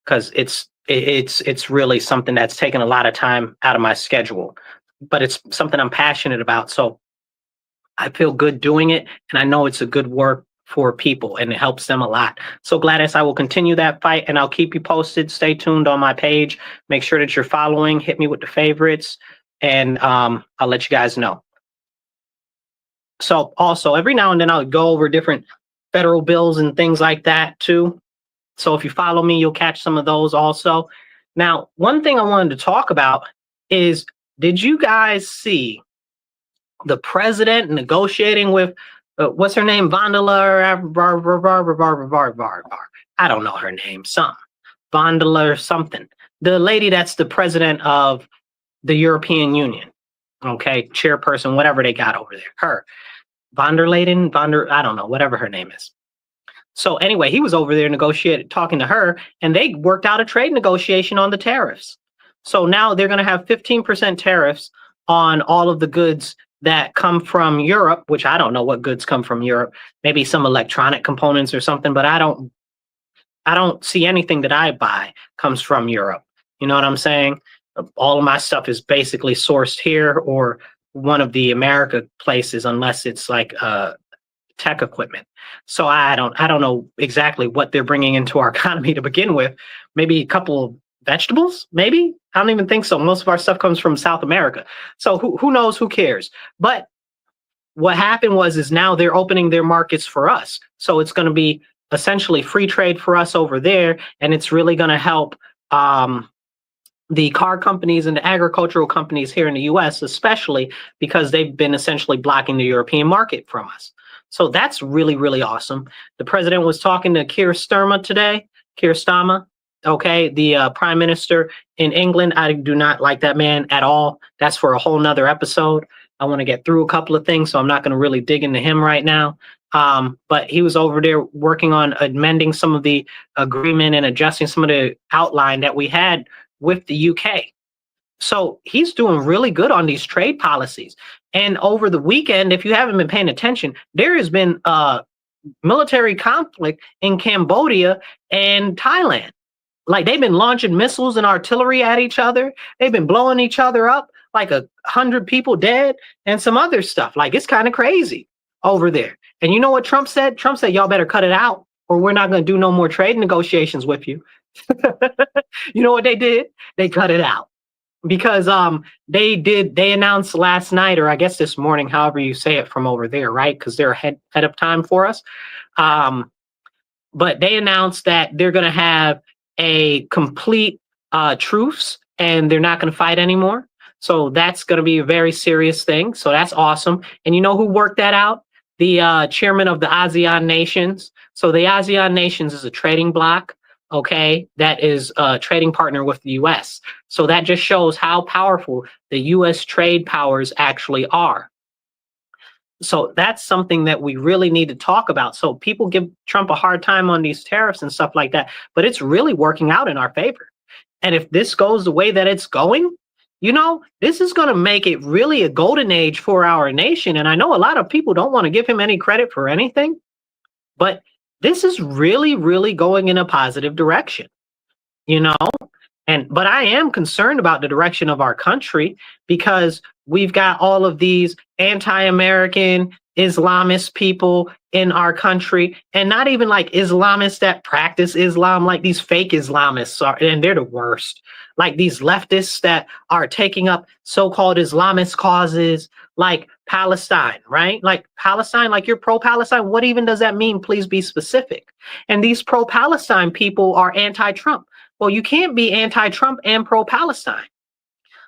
because it's really something that's taken a lot of time out of my schedule, but it's something I'm passionate about. So I feel good doing it, and I know it's a good work for people and it helps them a lot. So Gladys, I will continue that fight, and I'll keep you posted. Stay tuned on my page. Make sure that you're following, hit me with the favorites, and I'll let you guys know. So also every now and then I'll go over different federal bills and things like that too. So if you follow me, you'll catch some of those also. Now, one thing I wanted to talk about is, did you guys see the president negotiating with, what's her name? Vandala, I don't know her name, Vandala or something. The lady that's the president of the European Union. Okay, chairperson, whatever they got over there. Her, von der Leyen, I don't know, whatever her name is. So anyway, he was over there negotiating, talking to her, and they worked out a trade negotiation on the tariffs. So now they're going to have 15% tariffs on all of the goods that come from Europe, which I don't know what goods come from Europe. Maybe some electronic components or something, but I don't see anything that I buy comes from Europe. You know what I'm saying? All of my stuff is basically sourced here or one of the America places, unless it's like tech equipment. So I don't know exactly what they're bringing into our economy to begin with. Maybe a couple of vegetables, maybe? I don't even think so. Most of our stuff comes from South America. So who knows, who cares? But what happened is now they're opening their markets for us. So it's going to be essentially free trade for us over there. And it's really going to help the car companies and the agricultural companies here in the US, especially because they've been essentially blocking the European market from us. So that's really, really awesome. The president was talking to Keir Starmer, okay, the prime minister in England. I do not like that man at all. That's for a whole nother episode. I want to get through a couple of things, so I'm not going to really dig into him right now. But he was over there working on amending some of the agreement and adjusting some of the outline that we had with the UK. So he's doing really good on these trade policies. And over the weekend, if you haven't been paying attention, there has been military conflict in Cambodia and Thailand. Like they've been launching missiles and artillery at each other. They've been blowing each other up, like 100 people dead and some other stuff. Like it's kind of crazy over there. And you know what Trump said? Trump said, y'all better cut it out or we're not going to do no more trade negotiations with you. You know what they did? They cut it out because they announced last night, or I guess this morning, however you say it from over there, right? Because they're ahead of time for us. But they announced that they're going to have a complete truce and they're not going to fight anymore. So that's going to be a very serious thing. So that's awesome. And you know who worked that out? The chairman of the ASEAN nations. So the ASEAN nations is a trading bloc. Okay, that is a trading partner with the US. So that just shows how powerful the US trade powers actually are. So that's something that we really need to talk about. So people give Trump a hard time on these tariffs and stuff like that, but it's really working out in our favor. And if this goes the way that it's going, you know, this is going to make it really a golden age for our nation. And I know a lot of people don't want to give him any credit for anything, but this is really, really going in a positive direction, you know, but I am concerned about the direction of our country because we've got all of these anti-American Islamist people in our country, and not even like Islamists that practice Islam, like these fake Islamists are, and they're the worst. Like these leftists that are taking up so-called Islamist causes like Palestine, right? Like Palestine, like you're pro-Palestine. What even does that mean? Please be specific. And these pro-Palestine people are anti-Trump. Well, you can't be anti-Trump and pro-Palestine.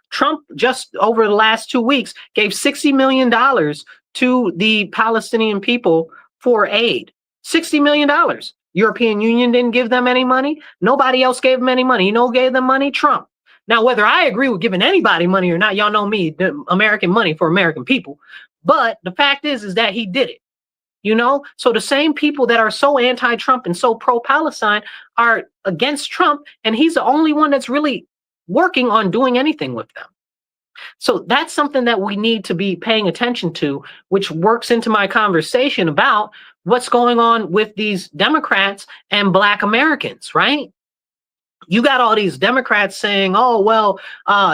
Trump just over the last 2 weeks gave $60 million to the Palestinian people for aid. $60 million. European Union didn't give them any money. Nobody else gave them any money. You know who gave them money? Trump. Now, whether I agree with giving anybody money or not, y'all know me, the American money for American people. But the fact is that he did it. You know, so the same people that are so anti-Trump and so pro-Palestine are against Trump, and he's the only one that's really working on doing anything with them. So that's something that we need to be paying attention to, which works into my conversation about what's going on with these Democrats and Black Americans, right? You got all these Democrats saying, oh, well,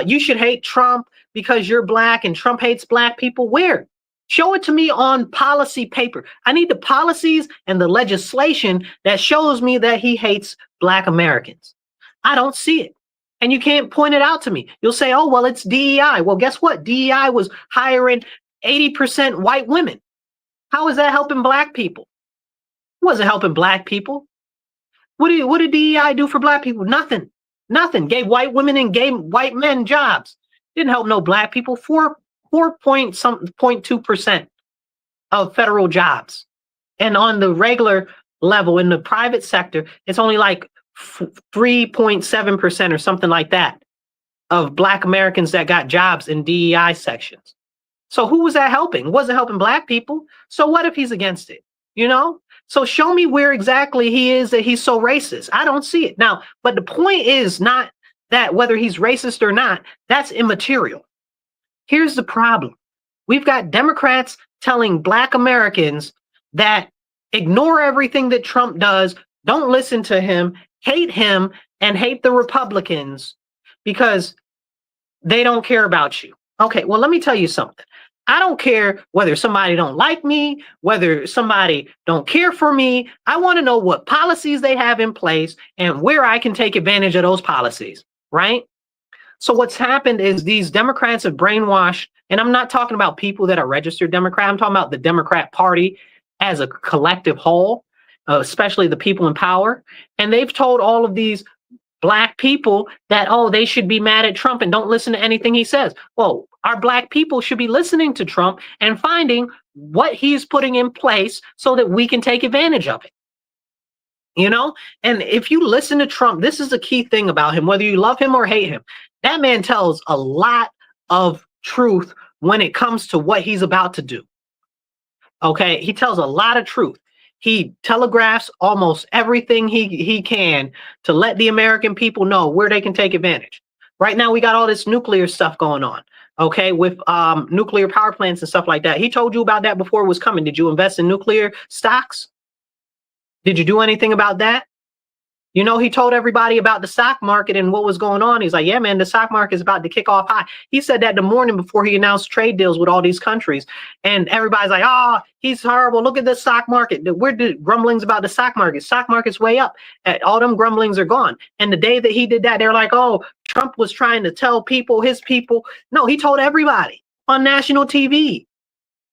you should hate Trump because you're Black and Trump hates Black people. Where? Show it to me on policy paper. I need the policies and the legislation that shows me that he hates Black Americans. I don't see it. And you can't point it out to me. You'll say, oh, well, it's DEI. Well, guess what? DEI was hiring 80% white women. How is that helping Black people? It wasn't helping Black people. What did DEI do for Black people? Nothing. Nothing. Gave white women and gave white men jobs. Didn't help no Black people. 4.2% of federal jobs. And on the regular level in the private sector, it's only like 3.7% or something like that. of Black Americans that got jobs in DEI sections. So who was that helping? It wasn't helping Black people. So what if he's against it? You know? So show me where exactly he is that he's so racist. I don't see it. Now, but the point is not that whether he's racist or not, that's immaterial. Here's the problem. We've got Democrats telling Black Americans that ignore everything that Trump does, don't listen to him, and hate the Republicans because they don't care about you. Okay, well, let me tell you something. I don't care whether somebody don't like me, whether somebody don't care for me. I want to know what policies they have in place and where I can take advantage of those policies, right? So what's happened is these Democrats have brainwashed, and I'm not talking about people that are registered Democrat. I'm talking about the Democrat Party as a collective whole, especially the people in power. And they've told all of these Black people that, oh, they should be mad at Trump and don't listen to anything he says. Well, our Black people should be listening to Trump and finding what he's putting in place so that we can take advantage of it. You know, and if you listen to Trump, this is a key thing about him, whether you love him or hate him, that man tells a lot of truth when it comes to what he's about to do. Okay, he tells a lot of truth. He telegraphs almost everything he can to let the American people know where they can take advantage. Right now, we got all this nuclear stuff going on, okay, with nuclear power plants and stuff like that. He told you about that before it was coming. Did you invest in nuclear stocks? Did you do anything about that? You know, he told everybody about the stock market and what was going on. He's like, yeah, man, the stock market is about to kick off high. He said that the morning before he announced trade deals with all these countries. And everybody's like, oh, he's horrible. Look at the stock market. Where did grumblings about the stock market? Stock market's way up. All them grumblings are gone. And the day that he did that, they're like, oh, Trump was trying to tell people, his people. No, he told everybody on national TV.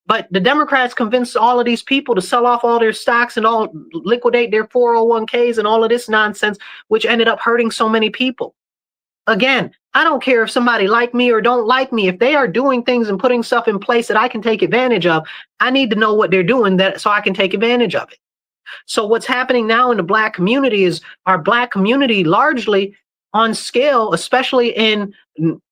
But the Democrats convinced all of these people to sell off all their stocks and all liquidate their 401ks and all of this nonsense, which ended up hurting so many people. Again, I don't care if somebody like me or don't like me. If they are doing things and putting stuff in place that I can take advantage of, I need to know what they're doing so I can take advantage of it. So what's happening now in the Black community is our Black community largely on scale, especially in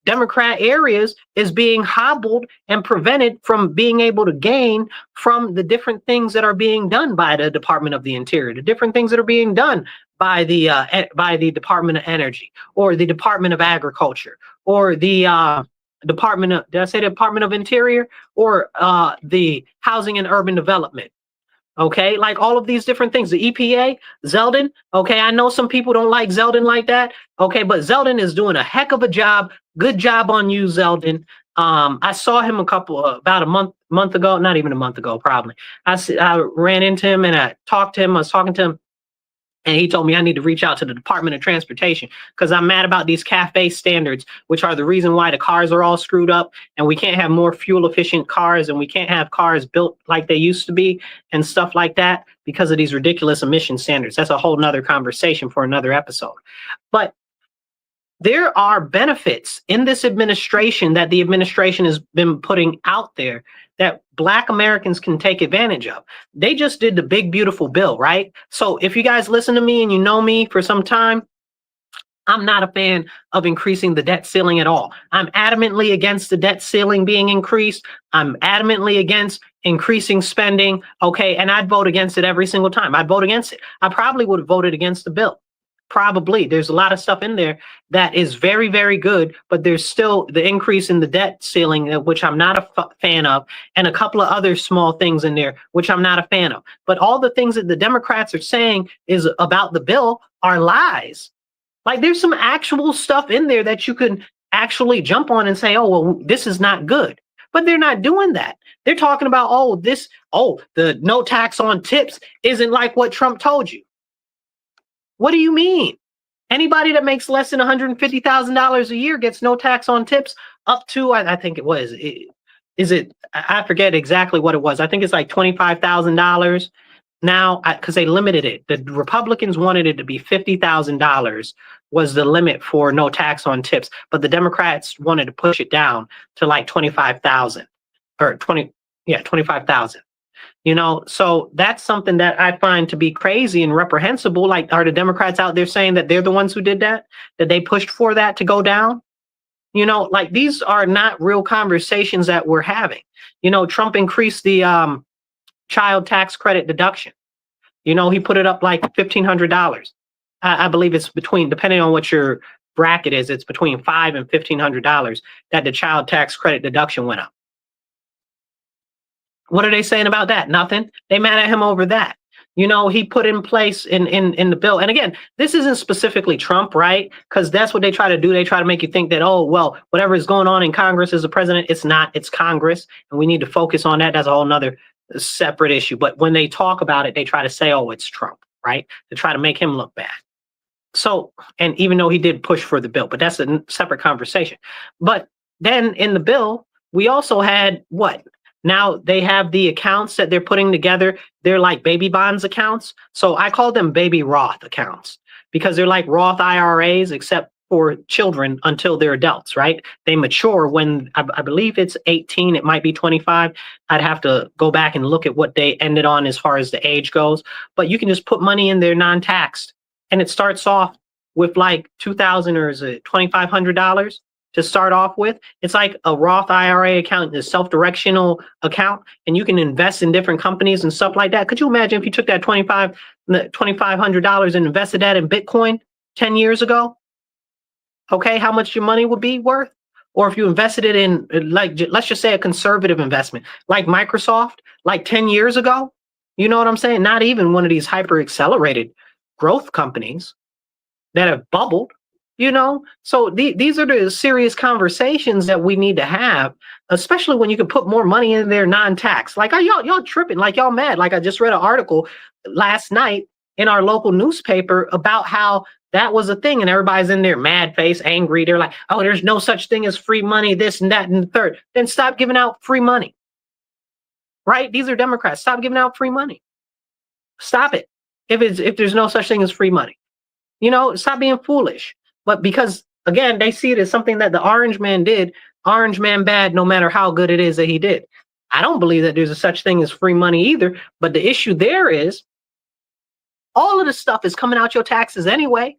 Democrat areas, is being hobbled and prevented from being able to gain from the different things that are being done by the Department of the Interior, the different things that are being done by the Department of Energy or the Department of Agriculture or the Department of, did I say the Department of Interior or the Housing and Urban Development? Okay, like all of these different things, the EPA, Zeldin. Okay, I know some people don't like Zeldin like that. Okay, but Zeldin is doing a heck of a job. Good job on you, Zeldin. I saw him about a month ago, not even a month ago, probably. I ran into him and I talked to him. I was talking to him. And he told me I need to reach out to the Department of Transportation because I'm mad about these CAFE standards, which are the reason why the cars are all screwed up and we can't have more fuel efficient cars and we can't have cars built like they used to be and stuff like that because of these ridiculous emission standards. That's a whole nother conversation for another episode. But there are benefits in this administration that the administration has been putting out there that Black Americans can take advantage of. They just did the big, beautiful bill, right? So if you guys listen to me and you know me for some time, I'm not a fan of increasing the debt ceiling at all. I'm adamantly against the debt ceiling being increased. I'm adamantly against increasing spending. Okay, and I'd vote against it every single time. I'd vote against it. I probably would have voted against the bill. Probably. There's a lot of stuff in there that is very, very good, but there's still the increase in the debt ceiling, which I'm not a fan of, and a couple of other small things in there, which I'm not a fan of. But all the things that the Democrats are saying is about the bill are lies. Like there's some actual stuff in there that you can actually jump on and say, oh, well, this is not good. But they're not doing that. They're talking about, the no tax on tips isn't like what Trump told you. What do you mean? Anybody that makes less than $150,000 a year gets no tax on tips up to, I think it was, I forget exactly what it was. I think it's like $25,000 now because they limited it. The Republicans wanted it to be $50,000 was the limit for no tax on tips, but the Democrats wanted to push it down to like 25,000 or 25,000. You know, so that's something that I find to be crazy and reprehensible. Like, are the Democrats out there saying that they're the ones who did that? That they pushed for that to go down? Like these are not real conversations that we're having. Trump increased the child tax credit deduction. He put it up like $1,500. I believe it's between, depending on what your bracket is, it's between $500 and $1,500 that the child tax credit deduction went up. What are they saying about that? Nothing. They mad at him over that. He put in place in the bill. And again, this isn't specifically Trump, right? Because that's what they try to do. They try to make you think that, oh, well, whatever is going on in Congress as a president, it's not, it's Congress. And we need to focus on that. That's a whole nother separate issue. But when they talk about it, they try to say, oh, it's Trump, right? To try to make him look bad. So, and even though he did push for the bill, but that's a separate conversation. But then in the bill, we also had what? Now they have the accounts that they're putting together. They're like baby bonds accounts. So I call them baby Roth accounts because they're like Roth IRAs, except for children until they're adults, right? They mature when I believe it's 18. It might be 25. I'd have to go back and look at what they ended on as far as the age goes. But you can just put money in there non-taxed. And it starts off with like $2,000 or is it $2,500 to start off with. It's like a Roth IRA account, a self-directional account, and you can invest in different companies and stuff like that. Could you imagine if you took that $2,500 and invested that in Bitcoin 10 years ago? Okay, how much your money would be worth? Or if you invested it in, like, let's just say a conservative investment, like Microsoft, like 10 years ago, you know what I'm saying? Not even one of these hyper accelerated growth companies that have bubbled, So these are the serious conversations that we need to have, especially when you can put more money in there non-tax. Like, are y'all tripping? Like, y'all mad? Like, I just read an article last night in our local newspaper about how that was a thing, and everybody's in there mad face, angry. They're like, oh, there's no such thing as free money, this and that and the third. Then stop giving out free money, right? These are Democrats. Stop giving out free money. Stop it. If there's no such thing as free money, stop being foolish. But because again, they see it as something that the orange man did, orange man bad, no matter how good it is that he did. I don't believe that there's a such thing as free money either. But the issue there is all of this stuff is coming out your taxes anyway.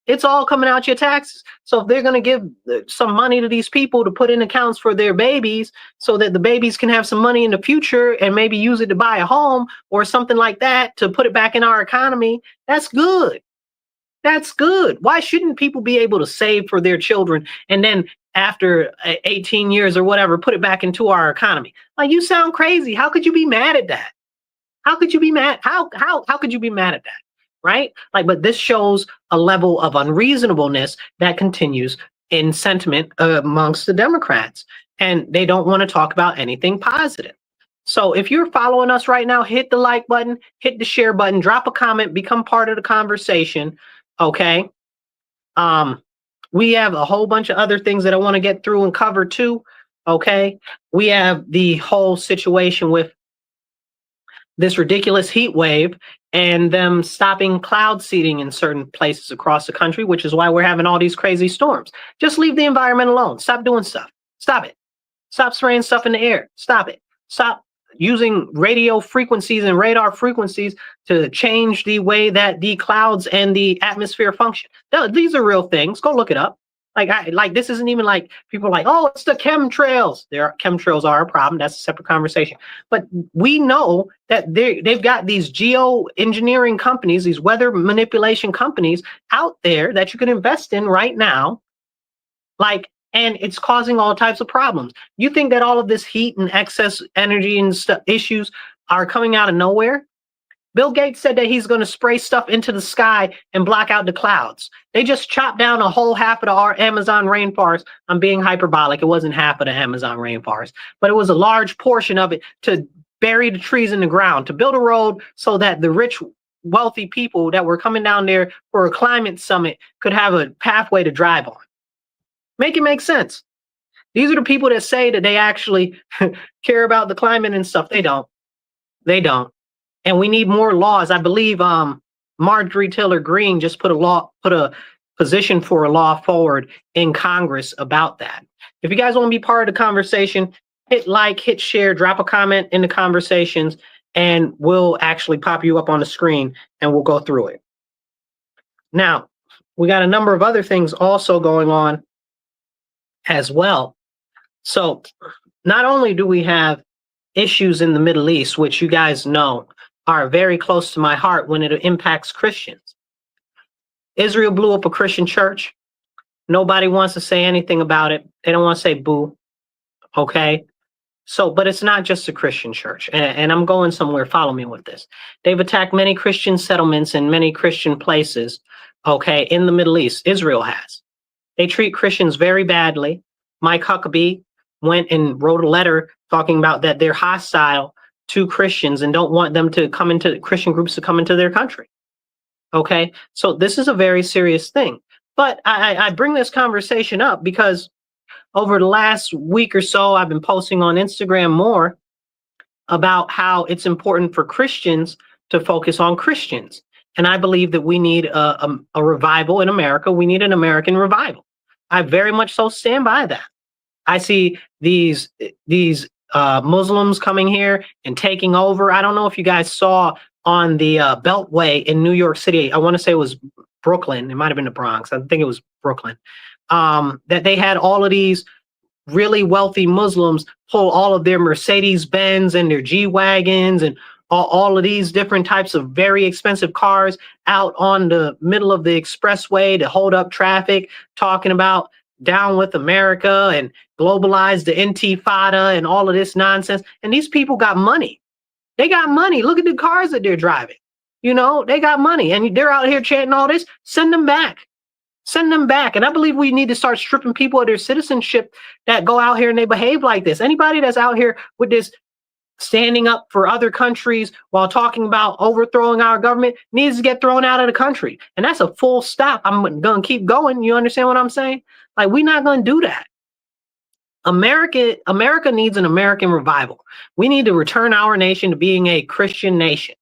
It's all coming out your taxes. So if they're going to give some money to these people to put in accounts for their babies so that the babies can have some money in the future and maybe use it to buy a home or something like that to put it back in our economy, that's good. That's good. Why shouldn't people be able to save for their children and then after 18 years or whatever, put it back into our economy? Like, you sound crazy. How could you be mad at that? How could you be mad? How could you be mad at that? Right? Like, but this shows a level of unreasonableness that continues in sentiment amongst the Democrats, and they don't want to talk about anything positive. So if you're following us right now, hit the like button, hit the share button, drop a comment, become part of the conversation. Okay. We have a whole bunch of other things that I want to get through and cover too. Okay. We have the whole situation with this ridiculous heat wave and them stopping cloud seeding in certain places across the country, which is why we're having all these crazy storms. Just leave the environment alone. Stop doing stuff. Stop it. Stop spraying stuff in the air. Stop it. Stop using radio frequencies and radar frequencies to change the way that the clouds and the atmosphere function. These are real things. Go look it up. Like this isn't even like people are like, oh, it's the chemtrails. Chemtrails are a problem. That's a separate conversation. But we know that they've got these geoengineering companies, these weather manipulation companies out there that you can invest in right now. Like, and it's causing all types of problems. You think that all of this heat and excess energy and issues are coming out of nowhere? Bill Gates said that he's going to spray stuff into the sky and block out the clouds. They just chopped down a whole half of our Amazon rainforest. I'm being hyperbolic. It wasn't half of the Amazon rainforest, but it was a large portion of it to bury the trees in the ground, to build a road so that the rich, wealthy people that were coming down there for a climate summit could have a pathway to drive on. Make it make sense. These are the people that say that they actually care about the climate and stuff. They don't. They don't. And we need more laws. I believe Marjorie Taylor Greene just put a position for a law forward in Congress about that. If you guys want to be part of the conversation, hit like, hit share, drop a comment in the conversations, and we'll actually pop you up on the screen and we'll go through it. Now, we got a number of other things also going on. as well. So not only do we have issues in the Middle East, which you guys know are very close to my heart when it impacts Christians. Israel blew up a Christian church. Nobody wants to say anything about it. They don't want to say boo. Okay. So, but it's not just a Christian church. And I'm going somewhere. Follow me with this. They've attacked many Christian settlements in many Christian places. Okay. In the Middle East, Israel has. They treat Christians very badly. Mike Huckabee went and wrote a letter talking about that they're hostile to Christians and don't want them to come into Christian groups to come into their country. Okay. So this is a very serious thing. But I bring this conversation up because over the last week or so, I've been posting on Instagram more about how it's important for Christians to focus on Christians. And I believe that we need a revival in America. We need an American revival. I very much so stand by that. I see these Muslims coming here and taking over. I don't know if you guys saw on the Beltway in New York City. I want to say it was Brooklyn. It might have been the Bronx. I think it was Brooklyn. That they had all of these really wealthy Muslims pull all of their Mercedes Benz and their G-Wagons and all of these different types of very expensive cars out on the middle of the expressway to hold up traffic, talking about down with America and globalize the intifada and all of this nonsense. And these people got money. They got money. Look at the cars that they're driving. You know, they got money and they're out here chanting all this. Send them back. Send them back. And I believe we need to start stripping people of their citizenship that go out here and they behave like this. Anybody that's out here with this standing up for other countries while talking about overthrowing our government needs to get thrown out of the country. And that's a full stop. I'm going to keep going. You understand what I'm saying? Like, we're not going to do that. America needs an American revival. We need to return our nation to being a Christian nation.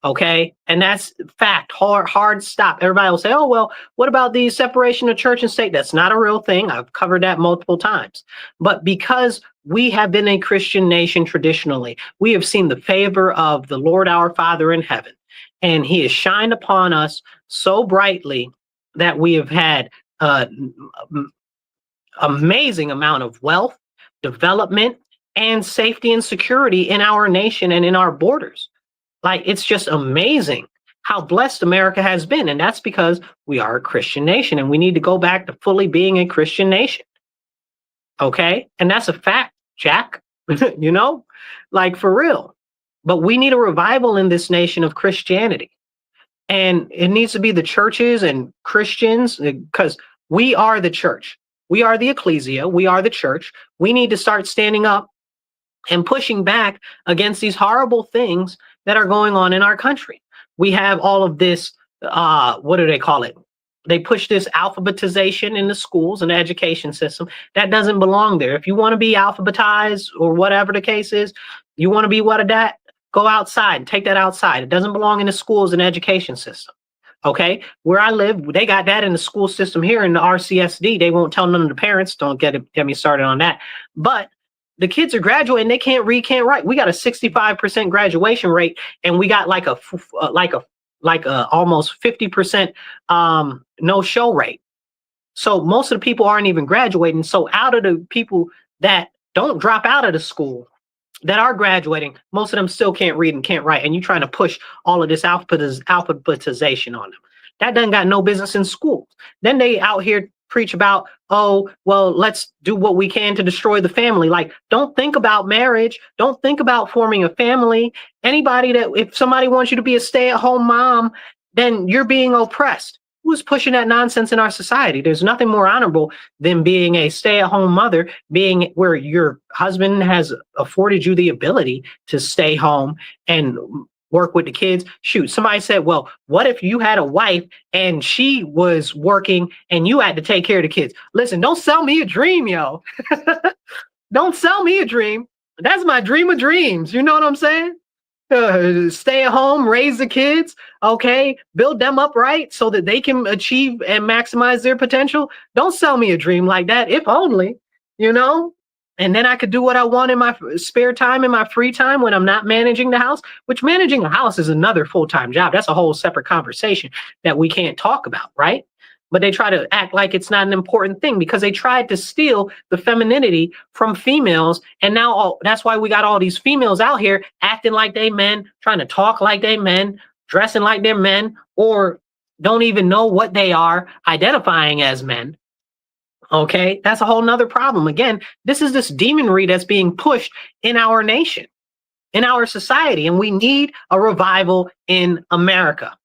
Okay. And that's fact. Hard stop. Everybody will say, oh, well, what about the separation of church and state? That's not a real thing. I've covered that multiple times. But because we have been a Christian nation traditionally, we have seen the favor of the Lord our Father in heaven. And he has shined upon us so brightly that we have had amazing amount of wealth, development, and safety and security in our nation and in our borders. Like, it's just amazing how blessed America has been. And that's because we are a Christian nation and we need to go back to fully being a Christian nation. Okay. And that's a fact, Jack, you know, like, for real. But we need a revival in this nation of Christianity. And it needs to be the churches and Christians, because we are the church. We are the ecclesia. We are the church. We need to start standing up and pushing back against these horrible things that are going on in our country. We have all of this, what do they call it? They push this alphabetization in the schools and the education system. That doesn't belong there. If you want to be alphabetized or whatever the case is, you want to be what of that, go outside and take that outside. It doesn't belong in the schools and education system. Okay, where I live, they got that in the school system here in the RCSD. They won't tell none of the parents. Don't get me started on that. But the kids are graduating. They can't read, can't write. We got a 65% graduation rate, and we got like a almost 50% no show rate. So most of the people aren't even graduating. So out of the people that don't drop out of the school, that are graduating, most of them still can't read and can't write. And you're trying to push all of this alphabetization on them. That doesn't got no business in schools. Then they out here preach about, oh, well, let's do what we can to destroy the family. Like, don't think about marriage. Don't think about forming a family. Anybody that, if somebody wants you to be a stay-at-home mom, then you're being oppressed. Who's pushing that nonsense in our society? There's nothing more honorable than being a stay-at-home mother, being where your husband has afforded you the ability to stay home and work with the kids. Shoot, somebody said, well, what if you had a wife and she was working and you had to take care of the kids? Listen, don't sell me a dream, yo. Don't sell me a dream. That's my dream of dreams. You know what I'm saying? Stay at home, raise the kids, okay, build them up right so that they can achieve and maximize their potential. Don't sell me a dream like that, if only, you know, and then I could do what I want in my spare time, in my free time when I'm not managing the house, which managing a house is another full-time job. That's a whole separate conversation that we can't talk about, right? but they try to act like it's not an important thing because they tried to steal the femininity from females. And now that's why we got all these females out here acting like they men, trying to talk like they men, dressing like they're men, or don't even know what they are, identifying as men. Okay, that's a whole nother problem. Again, this is this demonry that's being pushed in our nation, in our society, and we need a revival in America.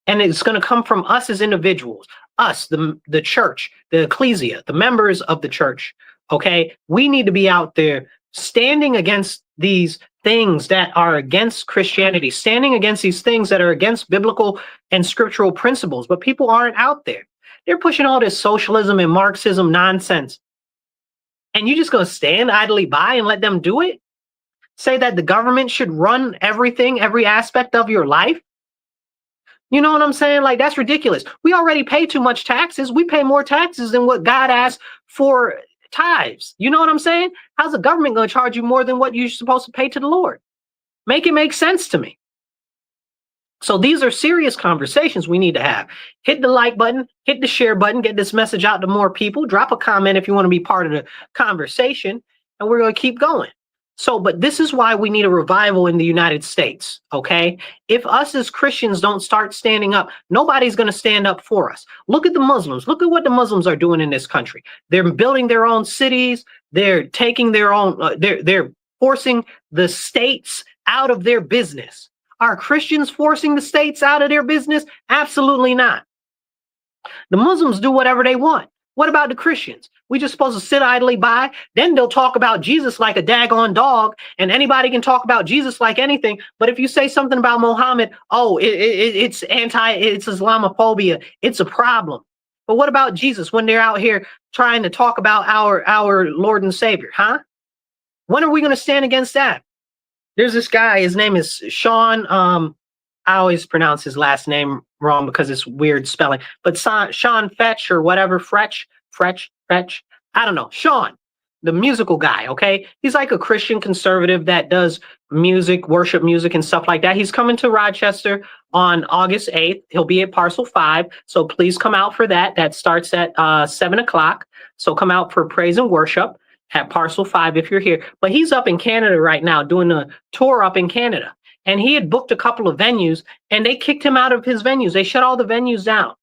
And it's going to come from us as individuals, us, the church, the ecclesia, the members of the church. Okay, we need to be out there standing against these things that are against Christianity, standing against these things that are against biblical and scriptural principles. But people aren't out there. They're pushing all this socialism and Marxism nonsense. And you're just going to stand idly by and let them do it? Say that the government should run everything, every aspect of your life? You know what I'm saying? Like, that's ridiculous. We already pay too much taxes. We pay more taxes than what God asked for tithes. You know what I'm saying? How's the government going to charge you more than what you're supposed to pay to the Lord? Make it make sense to me. So these are serious conversations we need to have. Hit the like button, hit the share button, get this message out to more people. Drop a comment if you want to be part of the conversation, and we're going to keep going. So, but this is why we need a revival in the United States, okay? If us as Christians don't start standing up, nobody's going to stand up for us. Look at the Muslims. Look at what the Muslims are doing in this country. They're building their own cities. They're taking their own, they're forcing the states out of their business. Are Christians forcing the states out of their business? Absolutely not. The Muslims do whatever they want. What about the Christians? We just supposed to sit idly by? Then they'll talk about Jesus like a daggone dog, and anybody can talk about Jesus like anything. But if you say something about Muhammad, oh, it's Islamophobia. It's a problem. But what about Jesus when they're out here trying to talk about our Lord and Savior, huh? When are we going to stand against that? There's this guy, his name is Sean. I always pronounce his last name wrong because it's weird spelling, but Sean Fetch or whatever, Fretch, I don't know. Sean, the musical guy, okay? He's like a Christian conservative that does music, worship music and stuff like that. He's coming to Rochester on August 8th. He'll be at Parcel 5, so please come out for that. That starts at 7 o'clock, so come out for praise and worship at Parcel 5 if you're here. But he's up in Canada right now doing a tour up in Canada. And he had booked a couple of venues and they kicked him out of his venues. They shut all the venues down,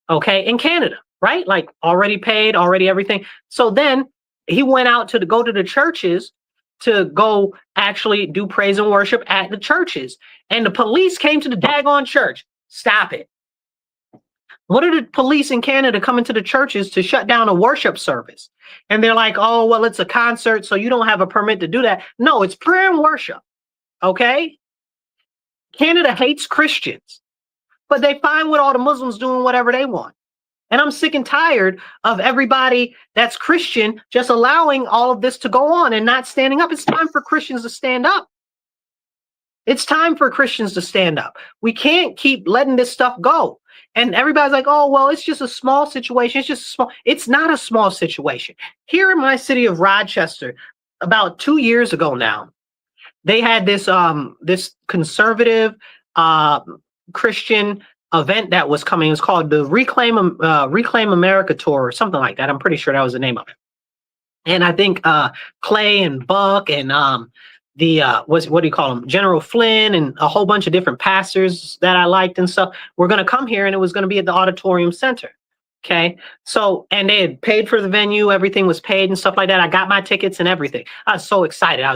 okay, in Canada, right? Like already paid, already everything. So then he went out to go to the churches to go actually do praise and worship at the churches. And the police came to the daggone church. Stop it. What are the police in Canada coming to the churches to shut down a worship service? And they're like, oh, well, it's a concert, so you don't have a permit to do that. No, it's prayer and worship, okay? Canada hates Christians, but they fine with all the Muslims doing whatever they want. And I'm sick and tired of everybody that's Christian just allowing all of this to go on and not standing up. It's time for Christians to stand up. It's time for Christians to stand up. We can't keep letting this stuff go. And everybody's like, oh, well, it's just a small situation. It's just small. It's not a small situation. Here in my city of Rochester, about 2 years ago now, they had this this conservative Christian event that was coming. It was called the Reclaim America Tour or something like that. I'm pretty sure that was the name of it. And I think Clay and Buck and what do you call them? General Flynn and a whole bunch of different pastors that I liked and stuff were going to come here, and it was going to be at the Auditorium Center. Okay. So, and they had paid for the venue. Everything was paid and stuff like that. I got my tickets and everything. I was so excited. I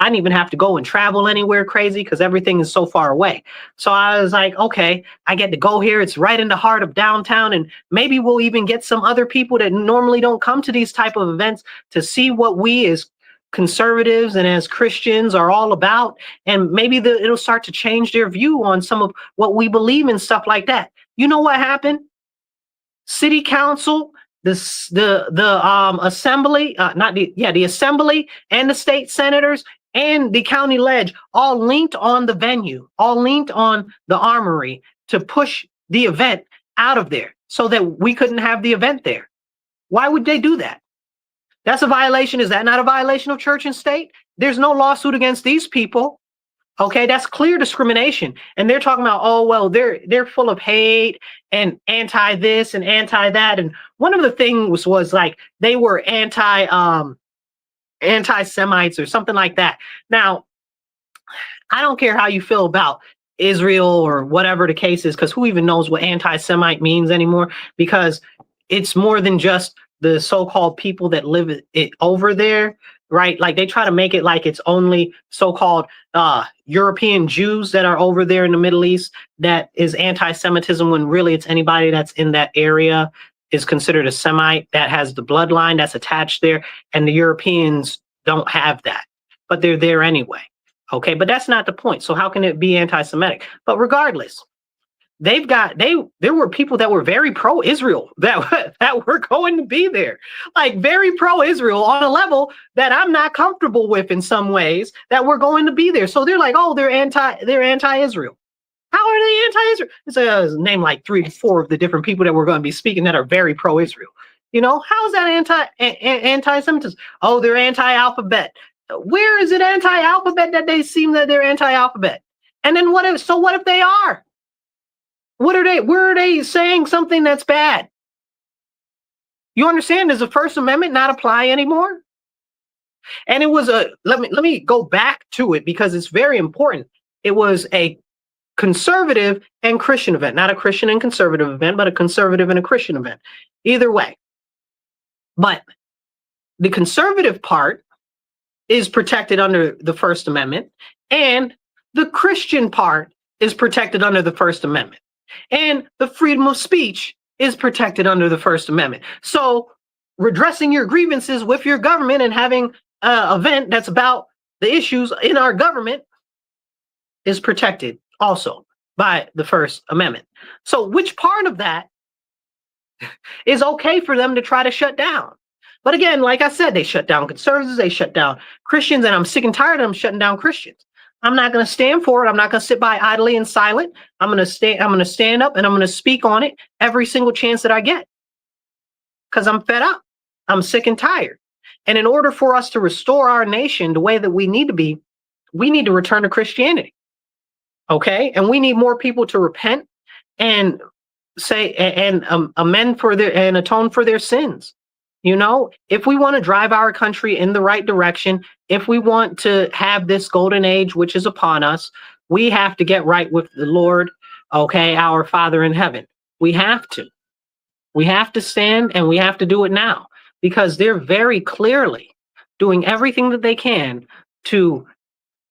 didn't even have to go and travel anywhere crazy because everything is so far away. So I was like, okay, I get to go here. It's right in the heart of downtown. And maybe we'll even get some other people that normally don't come to these type of events to see what we as conservatives and as Christians are all about. And maybe it'll start to change their view on some of what we believe in, stuff like that. You know what happened? City council, the assembly, the assembly and the state senators and the county ledge all linked on the venue, all linked on the armory to push the event out of there so that we couldn't have the event there. Why would they do that? That's a violation. Is that not a violation of church and state? There's no lawsuit against these people. Okay, that's clear discrimination. And they're talking about, oh well, they're full of hate and anti this and anti that. And one of the things was like they were anti-Semites or something like that. Now, I don't care how you feel about Israel or whatever the case is, because who even knows what anti-Semite means anymore? Because it's more than just the so-called people that live it over there, right? Like they try to make it like it's only so-called European Jews that are over there in the Middle East that is anti-Semitism, when really it's anybody that's in that area is considered a Semite that has the bloodline that's attached there, and the Europeans don't have that, but they're there anyway. Okay, but that's not the point. So how can it be anti-Semitic? But regardless, there were people that were very pro-Israel that were going to be there, like very pro-Israel on a level that I'm not comfortable with in some ways, that we're going to be there. So they're like, oh, they're anti-Israel. How are they anti-Israel? It's a name like 3 to 4 of the different people that we're going to be speaking that are very pro-Israel. You know, how is that anti-Semitism? Oh, they're anti-alphabet. Where is it anti-alphabet that they seem that they're anti-alphabet? And then what if they are? Where are they saying something that's bad? You understand? Does the First Amendment not apply anymore? And it was let me go back to it because it's very important. It was a conservative and Christian event, not a Christian and conservative event, but a conservative and a Christian event. Either way. But the conservative part is protected under the First Amendment, and the Christian part is protected under the First Amendment, and the freedom of speech is protected under the First Amendment. So redressing your grievances with your government and having an event that's about the issues in our government is protected also by the First Amendment. So which part of that is okay for them to try to shut down? But again, like I said, they shut down conservatives, they shut down Christians, and I'm sick and tired of them shutting down Christians. I'm not going to stand for it. I'm not going to sit by idly and silent. I'm going to stand up and I'm going to speak on it every single chance that I get. Because I'm fed up. I'm sick and tired. And in order for us to restore our nation the way that we need to be, we need to return to Christianity. Okay? And we need more people to repent and say and amend for their and atone for their sins. You know, if we want to drive our country in the right direction, if we want to have this golden age which is upon us, we have to get right with the Lord, okay, our Father in heaven. We have to. We have to stand, and we have to do it now, because they're very clearly doing everything that they can to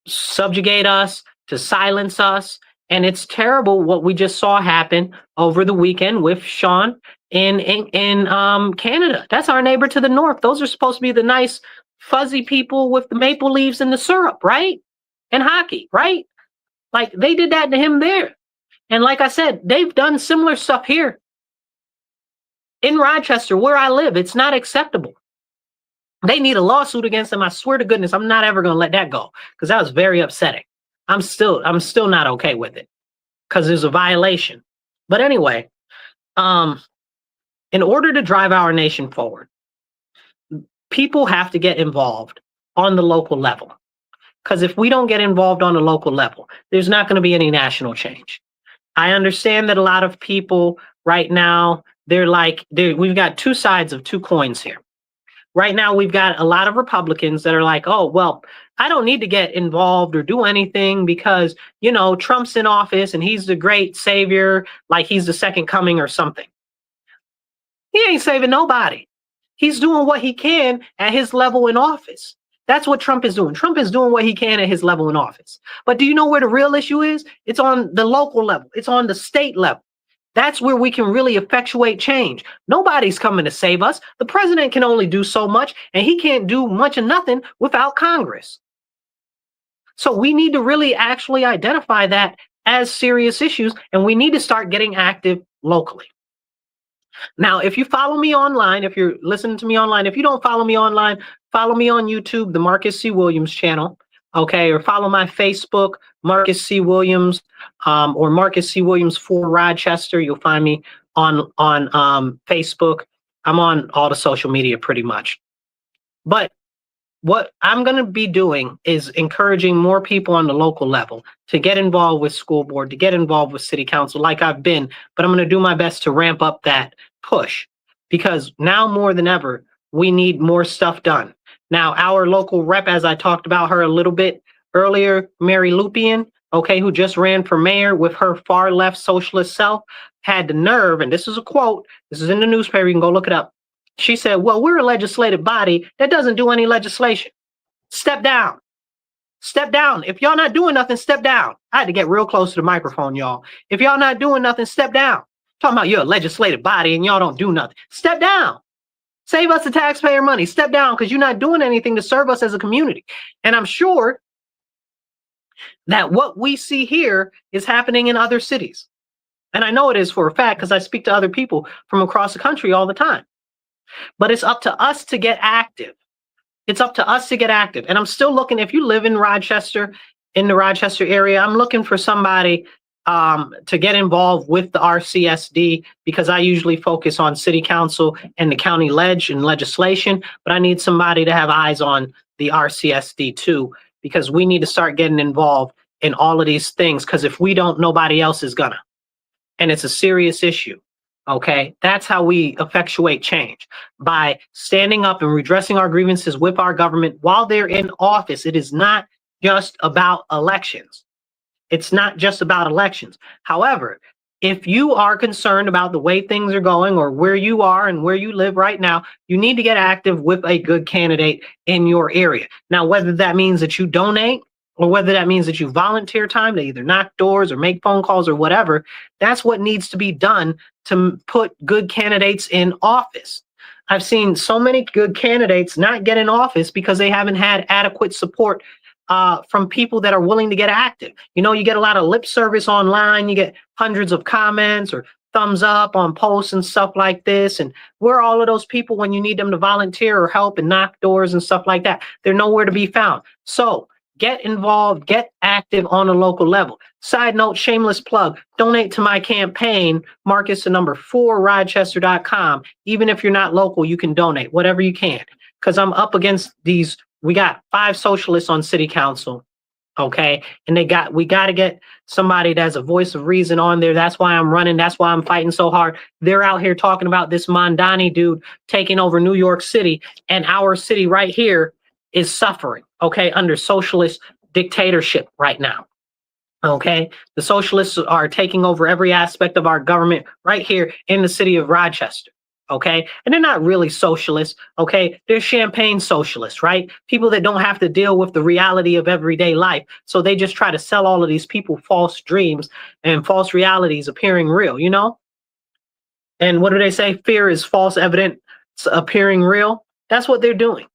subjugate us, to silence us. And it's terrible what we just saw happen over the weekend with Sean in Canada. That's our neighbor to the north. Those are supposed to be the nice, fuzzy people with the maple leaves and the syrup, right? And hockey, right? Like they did that to him there. And like I said, they've done similar stuff here in Rochester, where I live. It's not acceptable. They need a lawsuit against them. I swear to goodness, I'm not ever going to let that go, because that was very upsetting. I'm still not okay with it, because there's a violation. But anyway, in order to drive our nation forward, people have to get involved on the local level. Because if we don't get involved on the local level, there's not going to be any national change. I understand that a lot of people right now, we've got two sides of two coins here. Right now, we've got a lot of Republicans that are like, oh, well, I don't need to get involved or do anything because, you know, Trump's in office and he's the great savior, like he's the second coming or something. He ain't saving nobody. He's doing what he can at his level in office. That's what Trump is doing. Trump is doing what he can at his level in office. But do you know where the real issue is? It's on the local level. It's on the state level. That's where we can really effectuate change. Nobody's coming to save us. The president can only do so much, and he can't do much of nothing without Congress. So we need to really actually identify that as serious issues, and we need to start getting active locally. Now, if you follow me online, if you're listening to me online, if you don't follow me online, follow me on YouTube, the Marcus C. Williams channel, okay, or follow my Facebook, Marcus C. Williams, or Marcus C. Williams for Rochester. You'll find me on Facebook. I'm on all the social media pretty much. But what I'm going to be doing is encouraging more people on the local level to get involved with school board, to get involved with city council like I've been, but I'm going to do my best to ramp up that push because now more than ever, we need more stuff done. Now, our local rep, as I talked about her a little bit earlier, Mary Lupian, okay, who just ran for mayor with her far left socialist self, had the nerve, and this is a quote, this is in the newspaper, you can go look it up. She said, well, we're a legislative body that doesn't do any legislation. Step down. Step down. If y'all not doing nothing, step down. I had to get real close to the microphone, y'all. If y'all not doing nothing, step down. Talking about you're a legislative body and y'all don't do nothing. Step down. Save us the taxpayer money. Step down because you're not doing anything to serve us as a community. And I'm sure that what we see here is happening in other cities. And I know it is for a fact because I speak to other people from across the country all the time. But it's up to us to get active. It's up to us to get active. And I'm still looking, if you live in Rochester, in the Rochester area, I'm looking for somebody to get involved with the RCSD because I usually focus on city council and the county ledge and legislation, but I need somebody to have eyes on the RCSD too, because we need to start getting involved in all of these things because if we don't, nobody else is gonna. And it's a serious issue. Okay, that's how we effectuate change, by standing up and redressing our grievances with our government while they're in office. It is not just about elections. It's not just about elections. However, if you are concerned about the way things are going or where you are and where you live right now, you need to get active with a good candidate in your area. Now, whether that means that you donate or whether that means that you volunteer time to either knock doors or make phone calls or whatever, that's what needs to be done to put good candidates in office. I've seen so many good candidates not get in office because they haven't had adequate support from people that are willing to get active. You know, you get a lot of lip service online, you get hundreds of comments or thumbs up on posts and stuff like this. And where are all of those people when you need them to volunteer or help and knock doors and stuff like that? They're nowhere to be found. So get involved, get active on a local level. Side note, shameless plug, donate to my campaign, Marcus the number 4 Rochester.com. Even if you're not local, you can donate whatever you can. Because I'm up against these, we got 5 socialists on city council, okay? And we got to get somebody that's a voice of reason on there. That's why I'm running. That's why I'm fighting so hard. They're out here talking about this Mondani dude taking over New York City, and our city right here is suffering, okay, under socialist dictatorship right now, okay? The socialists are taking over every aspect of our government right here in the city of Rochester, okay? And they're not really socialists, okay? They're champagne socialists, right? People that don't have to deal with the reality of everyday life. So they just try to sell all of these people false dreams and false realities appearing real, you know? And what do they say? Fear is false evidence appearing real. That's what they're doing.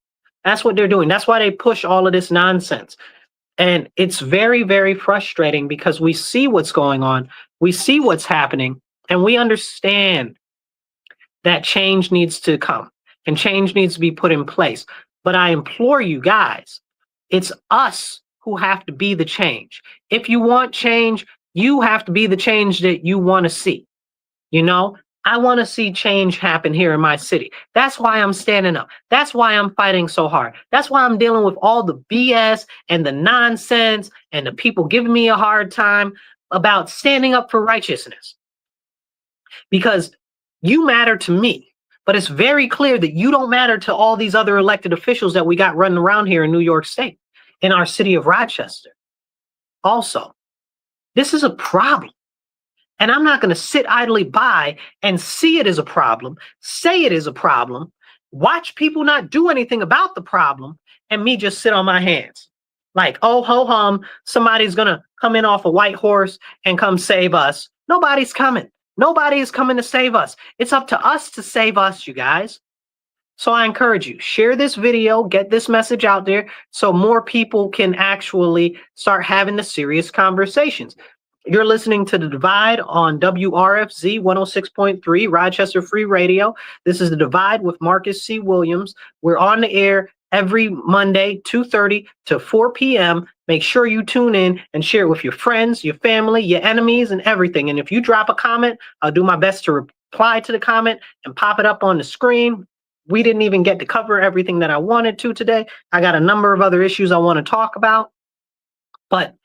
That's what they're doing. That's why they push all of this nonsense. And it's very, very frustrating because we see what's going on. We see what's happening, and we understand that change needs to come and change needs to be put in place. But I implore you guys, it's us who have to be the change. If you want change, you have to be the change that you want to see. You know, I want to see change happen here in my city. That's why I'm standing up. That's why I'm fighting so hard. That's why I'm dealing with all the BS and the nonsense and the people giving me a hard time about standing up for righteousness. Because you matter to me, but it's very clear that you don't matter to all these other elected officials that we got running around here in New York State, in our city of Rochester. Also, this is a problem. And I'm not going to sit idly by and see it as a problem, say it is a problem, watch people not do anything about the problem, and me just sit on my hands. Like, oh, ho hum, somebody's going to come in off a white horse and come save us. Nobody's coming. Nobody is coming to save us. It's up to us to save us, you guys. So I encourage you, share this video, get this message out there so more people can actually start having the serious conversations. You're listening to The Divide on WRFZ 106.3 Rochester Free Radio. This is The Divide with Marcus C. Williams. We're on the air every Monday, 2:30 to 4 p.m. Make sure you tune in and share it with your friends, your family, your enemies, and everything. And if you drop a comment, I'll do my best to reply to the comment and pop it up on the screen. we didn't even get to cover everything that I wanted to today. I got a number of other issues I want to talk about. But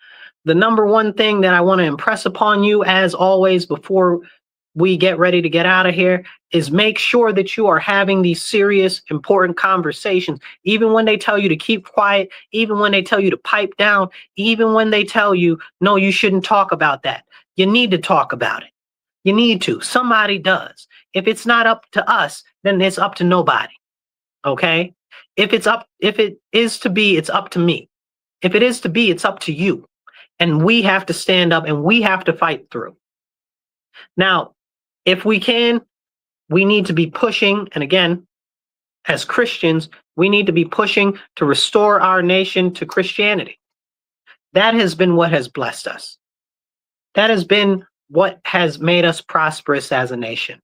the number one thing that I want to impress upon you, as always, before we get ready to get out of here, is make sure that you are having these serious, important conversations, even when they tell you to keep quiet, even when they tell you to pipe down, even when they tell you, no, you shouldn't talk about that. You need to talk about it. You need to. Somebody does. If it's not up to us, then it's up to nobody. Okay? If it is to be, it's up to me. If it is to be, it's up to you. And we have to stand up and we have to fight through. Now, if we can, we need to be pushing. And again, as Christians, we need to be pushing to restore our nation to Christianity. That has been what has blessed us. That has been what has made us prosperous as a nation.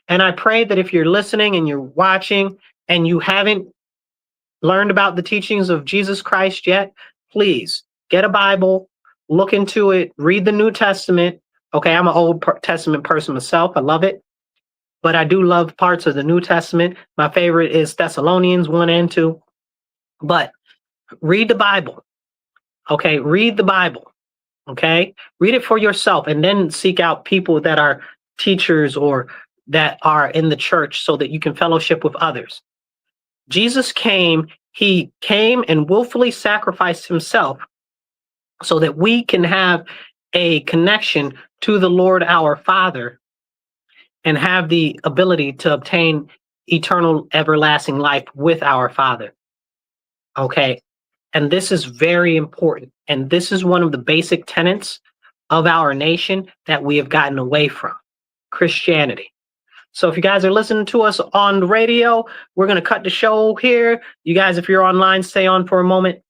And I pray that if you're listening and you're watching and you haven't learned about the teachings of Jesus Christ yet, please get a Bible, look into it, read the New Testament. Okay, I'm an Old Testament person myself. I love it. But I do love parts of the New Testament. My favorite is Thessalonians 1 and 2. But read the Bible. Okay, read the Bible. Okay, read it for yourself and then seek out people that are teachers or that are in the church so that you can fellowship with others. Jesus came, he came and willfully sacrificed himself so that we can have a connection to the Lord our Father and have the ability to obtain eternal everlasting life with our Father. Okay. And this is very important. And this is one of the basic tenets of our nation that we have gotten away from: Christianity. So if you guys are listening to us on the radio, we're going to cut the show here. You guys, if you're online, stay on for a moment.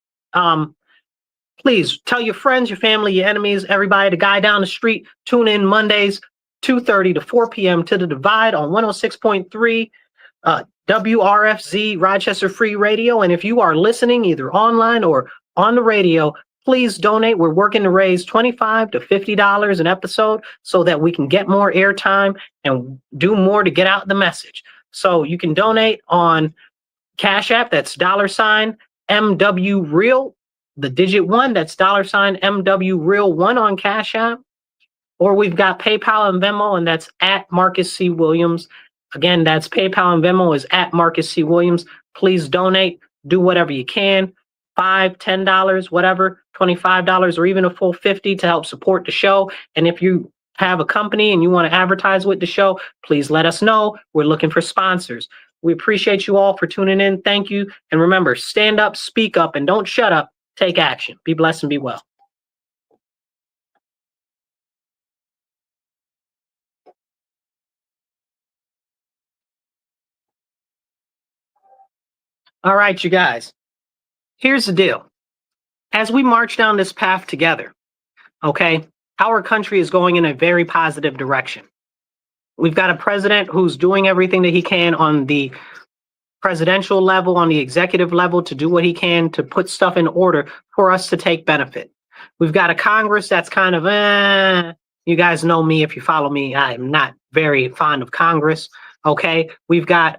Please tell your friends, your family, your enemies, everybody, the guy down the street, tune in Mondays, 2:30 to 4 p.m. to The Divide on 106.3 WRFZ Rochester Free Radio. And if you are listening either online or on the radio, please donate. We're working to raise $25 to $50 an episode so that we can get more airtime and do more to get out the message. So you can donate on Cash App, that's $MW Real, the digit 1, that's $MW Real 1 on Cash App. Or we've got PayPal and Venmo, and that's at Marcus C. Williams. Again, that's PayPal and Venmo is at Marcus C. Williams. Please donate. Do whatever you can. $5, $10, whatever, $25, or even a full $50 to help support the show. And if you have a company and you want to advertise with the show, please let us know. We're looking for sponsors. We appreciate you all for tuning in. Thank you. And remember, stand up, speak up, and don't shut up. Take action. Be blessed and be well. All right, you guys. Here's the deal. As we march down this path together, okay, our country is going in a very positive direction. We've got a president who's doing everything that he can on the presidential level, on the executive level, to do what he can to put stuff in order for us to take benefit. We've got a Congress that's kind of, you guys know me. If you follow me, I'm not very fond of Congress. Okay, we've got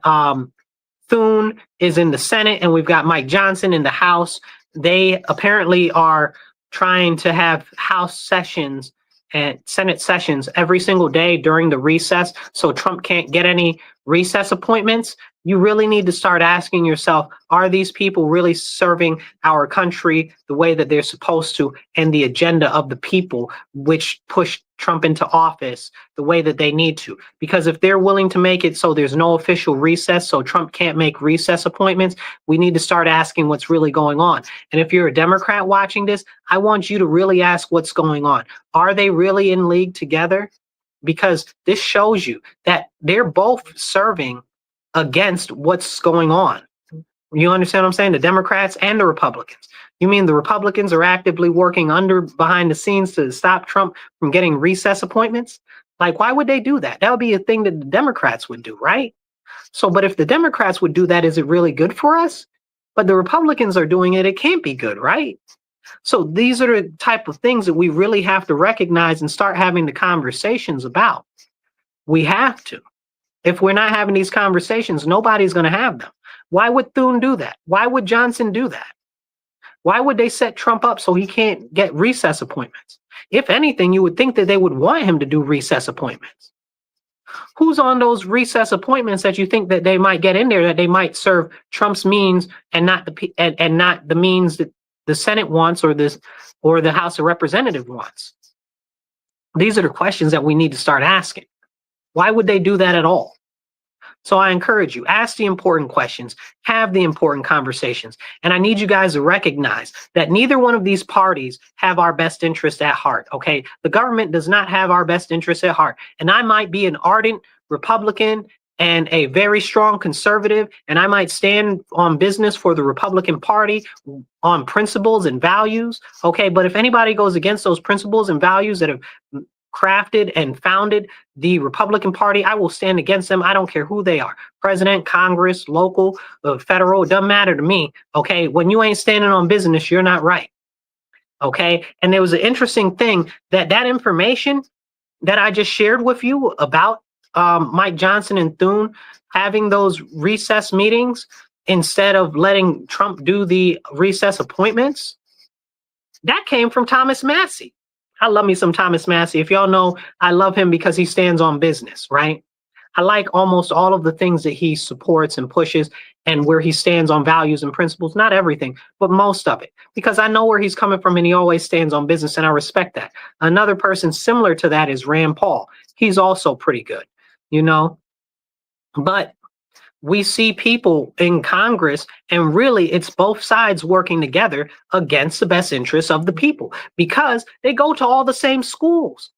Thune is in the Senate, and we've got Mike Johnson in the House. They apparently are trying to have House sessions and Senate sessions every single day during the recess, so Trump can't get any recess appointments. You really need to start asking yourself, are these people really serving our country the way that they're supposed to, and the agenda of the people which push Trump into office the way that they need to? Because if they're willing to make it so there's no official recess, so Trump can't make recess appointments, we need to start asking what's really going on. And if you're a Democrat watching this, I want you to really ask what's going on. Are they really in league together? Because this shows you that they're both serving against what's going on. You understand what I'm saying? The Democrats and the Republicans. You mean the Republicans are actively working behind the scenes to stop Trump from getting recess appointments? Like, why would they do that? That would be a thing that the Democrats would do, right? So, but if the Democrats would do that, is it really good for us? But the Republicans are doing it, it can't be good, right? So these are the type of things that we really have to recognize and start having the conversations about. We have to. If we're not having these conversations, nobody's going to have them. Why would Thune do that? Why would Johnson do that? Why would they set Trump up so he can't get recess appointments? If anything, you would think that they would want him to do recess appointments. Who's on those recess appointments that you think that they might get in there, that they might serve Trump's means and not the means that the Senate wants or the House of Representatives wants? These are the questions that we need to start asking. Why would they do that at all? So I encourage you, ask the important questions, have the important conversations. And I need you guys to recognize that neither one of these parties have our best interest at heart, okay? The government does not have our best interest at heart. And I might be an ardent Republican and a very strong conservative, and I might stand on business for the Republican Party on principles and values, okay? But if anybody goes against those principles and values that have crafted and founded the Republican Party, I will stand against them. I don't care who they are, president, Congress, local, federal, it doesn't matter to me. Okay, when you ain't standing on business, you're not right. Okay, and there was an interesting thing that information that I just shared with you about Mike Johnson and Thune having those recess meetings instead of letting Trump do the recess appointments, that came from Thomas Massie. I love me some Thomas Massie. If y'all know, I love him because he stands on business, right? I like almost all of the things that he supports and pushes and where he stands on values and principles. Not everything, but most of it, because I know where he's coming from and he always stands on business, and I respect that. Another person similar to that is Rand Paul. He's also pretty good, you know? But we see people in Congress, and really it's both sides working together against the best interests of the people, because they go to all the same schools.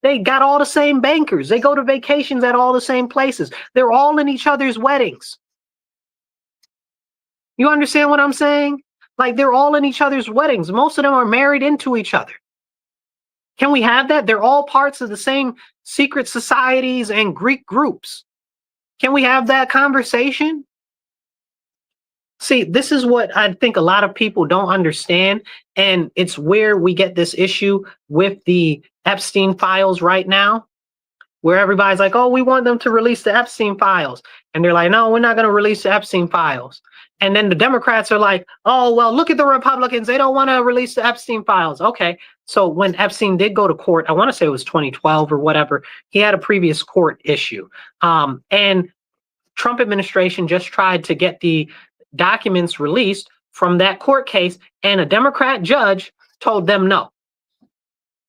They got all the same bankers. They go to vacations at all the same places. They're all in each other's weddings. You understand what I'm saying? Like, they're all in each other's weddings. Most of them are married into each other. Can we have that? They're all parts of the same secret societies and Greek groups. Can we have that conversation? See, this is what I think a lot of people don't understand, and it's where we get this issue with the Epstein files right now, where everybody's like, oh, we want them to release the Epstein files. And they're like, no, we're not going to release the Epstein files. And then the Democrats are like, oh, well, look at the Republicans. They don't want to release the Epstein files. Okay. So when Epstein did go to court, I want to say it was 2012 or whatever, he had a previous court issue. And Trump administration just tried to get the documents released from that court case, and a Democrat judge told them no.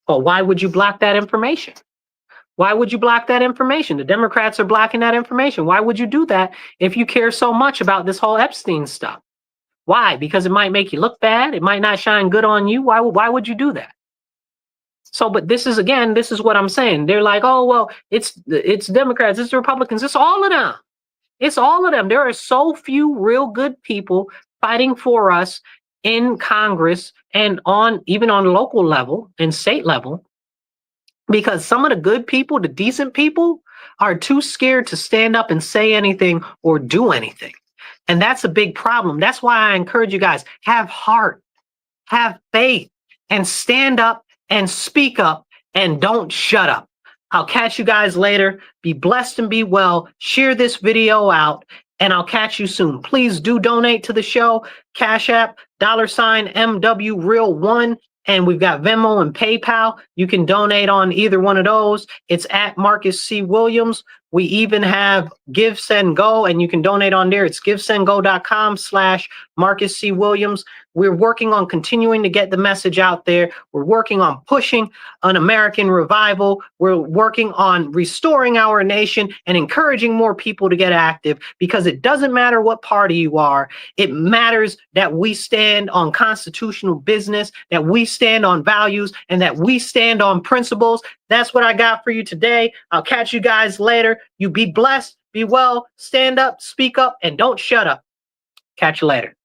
Well, why would you block that information? Why would you block that information? The Democrats are blocking that information. Why would you do that if you care so much about this whole Epstein stuff? Why? Because it might make you look bad. It might not shine good on you. Why would you do that? So, but this is what I'm saying. They're like, oh, well, it's Democrats, it's the Republicans, it's all of them. It's all of them. There are so few real good people fighting for us in Congress and even on local level and state level, because some of the good people, the decent people, are too scared to stand up and say anything or do anything. And that's a big problem. That's why I encourage you guys, have heart, have faith, and stand up and speak up, and don't shut up. I'll catch you guys later. Be blessed and be well. Share this video out, and I'll catch you soon. Please do donate to the show. Cash App, $MW Real 1. And we've got Venmo and PayPal. You can donate on either one of those. It's at Marcus C. Williams. We even have Give, Send, Go, and you can donate on there. It's givesendgo.com/Marcus C. Williams. We're working on continuing to get the message out there. We're working on pushing an American revival. We're working on restoring our nation and encouraging more people to get active, because it doesn't matter what party you are. It matters that we stand on constitutional business, that we stand on values, and that we stand on principles. That's what I got for you today. I'll catch you guys later. You be blessed, be well, stand up, speak up, and don't shut up. Catch you later.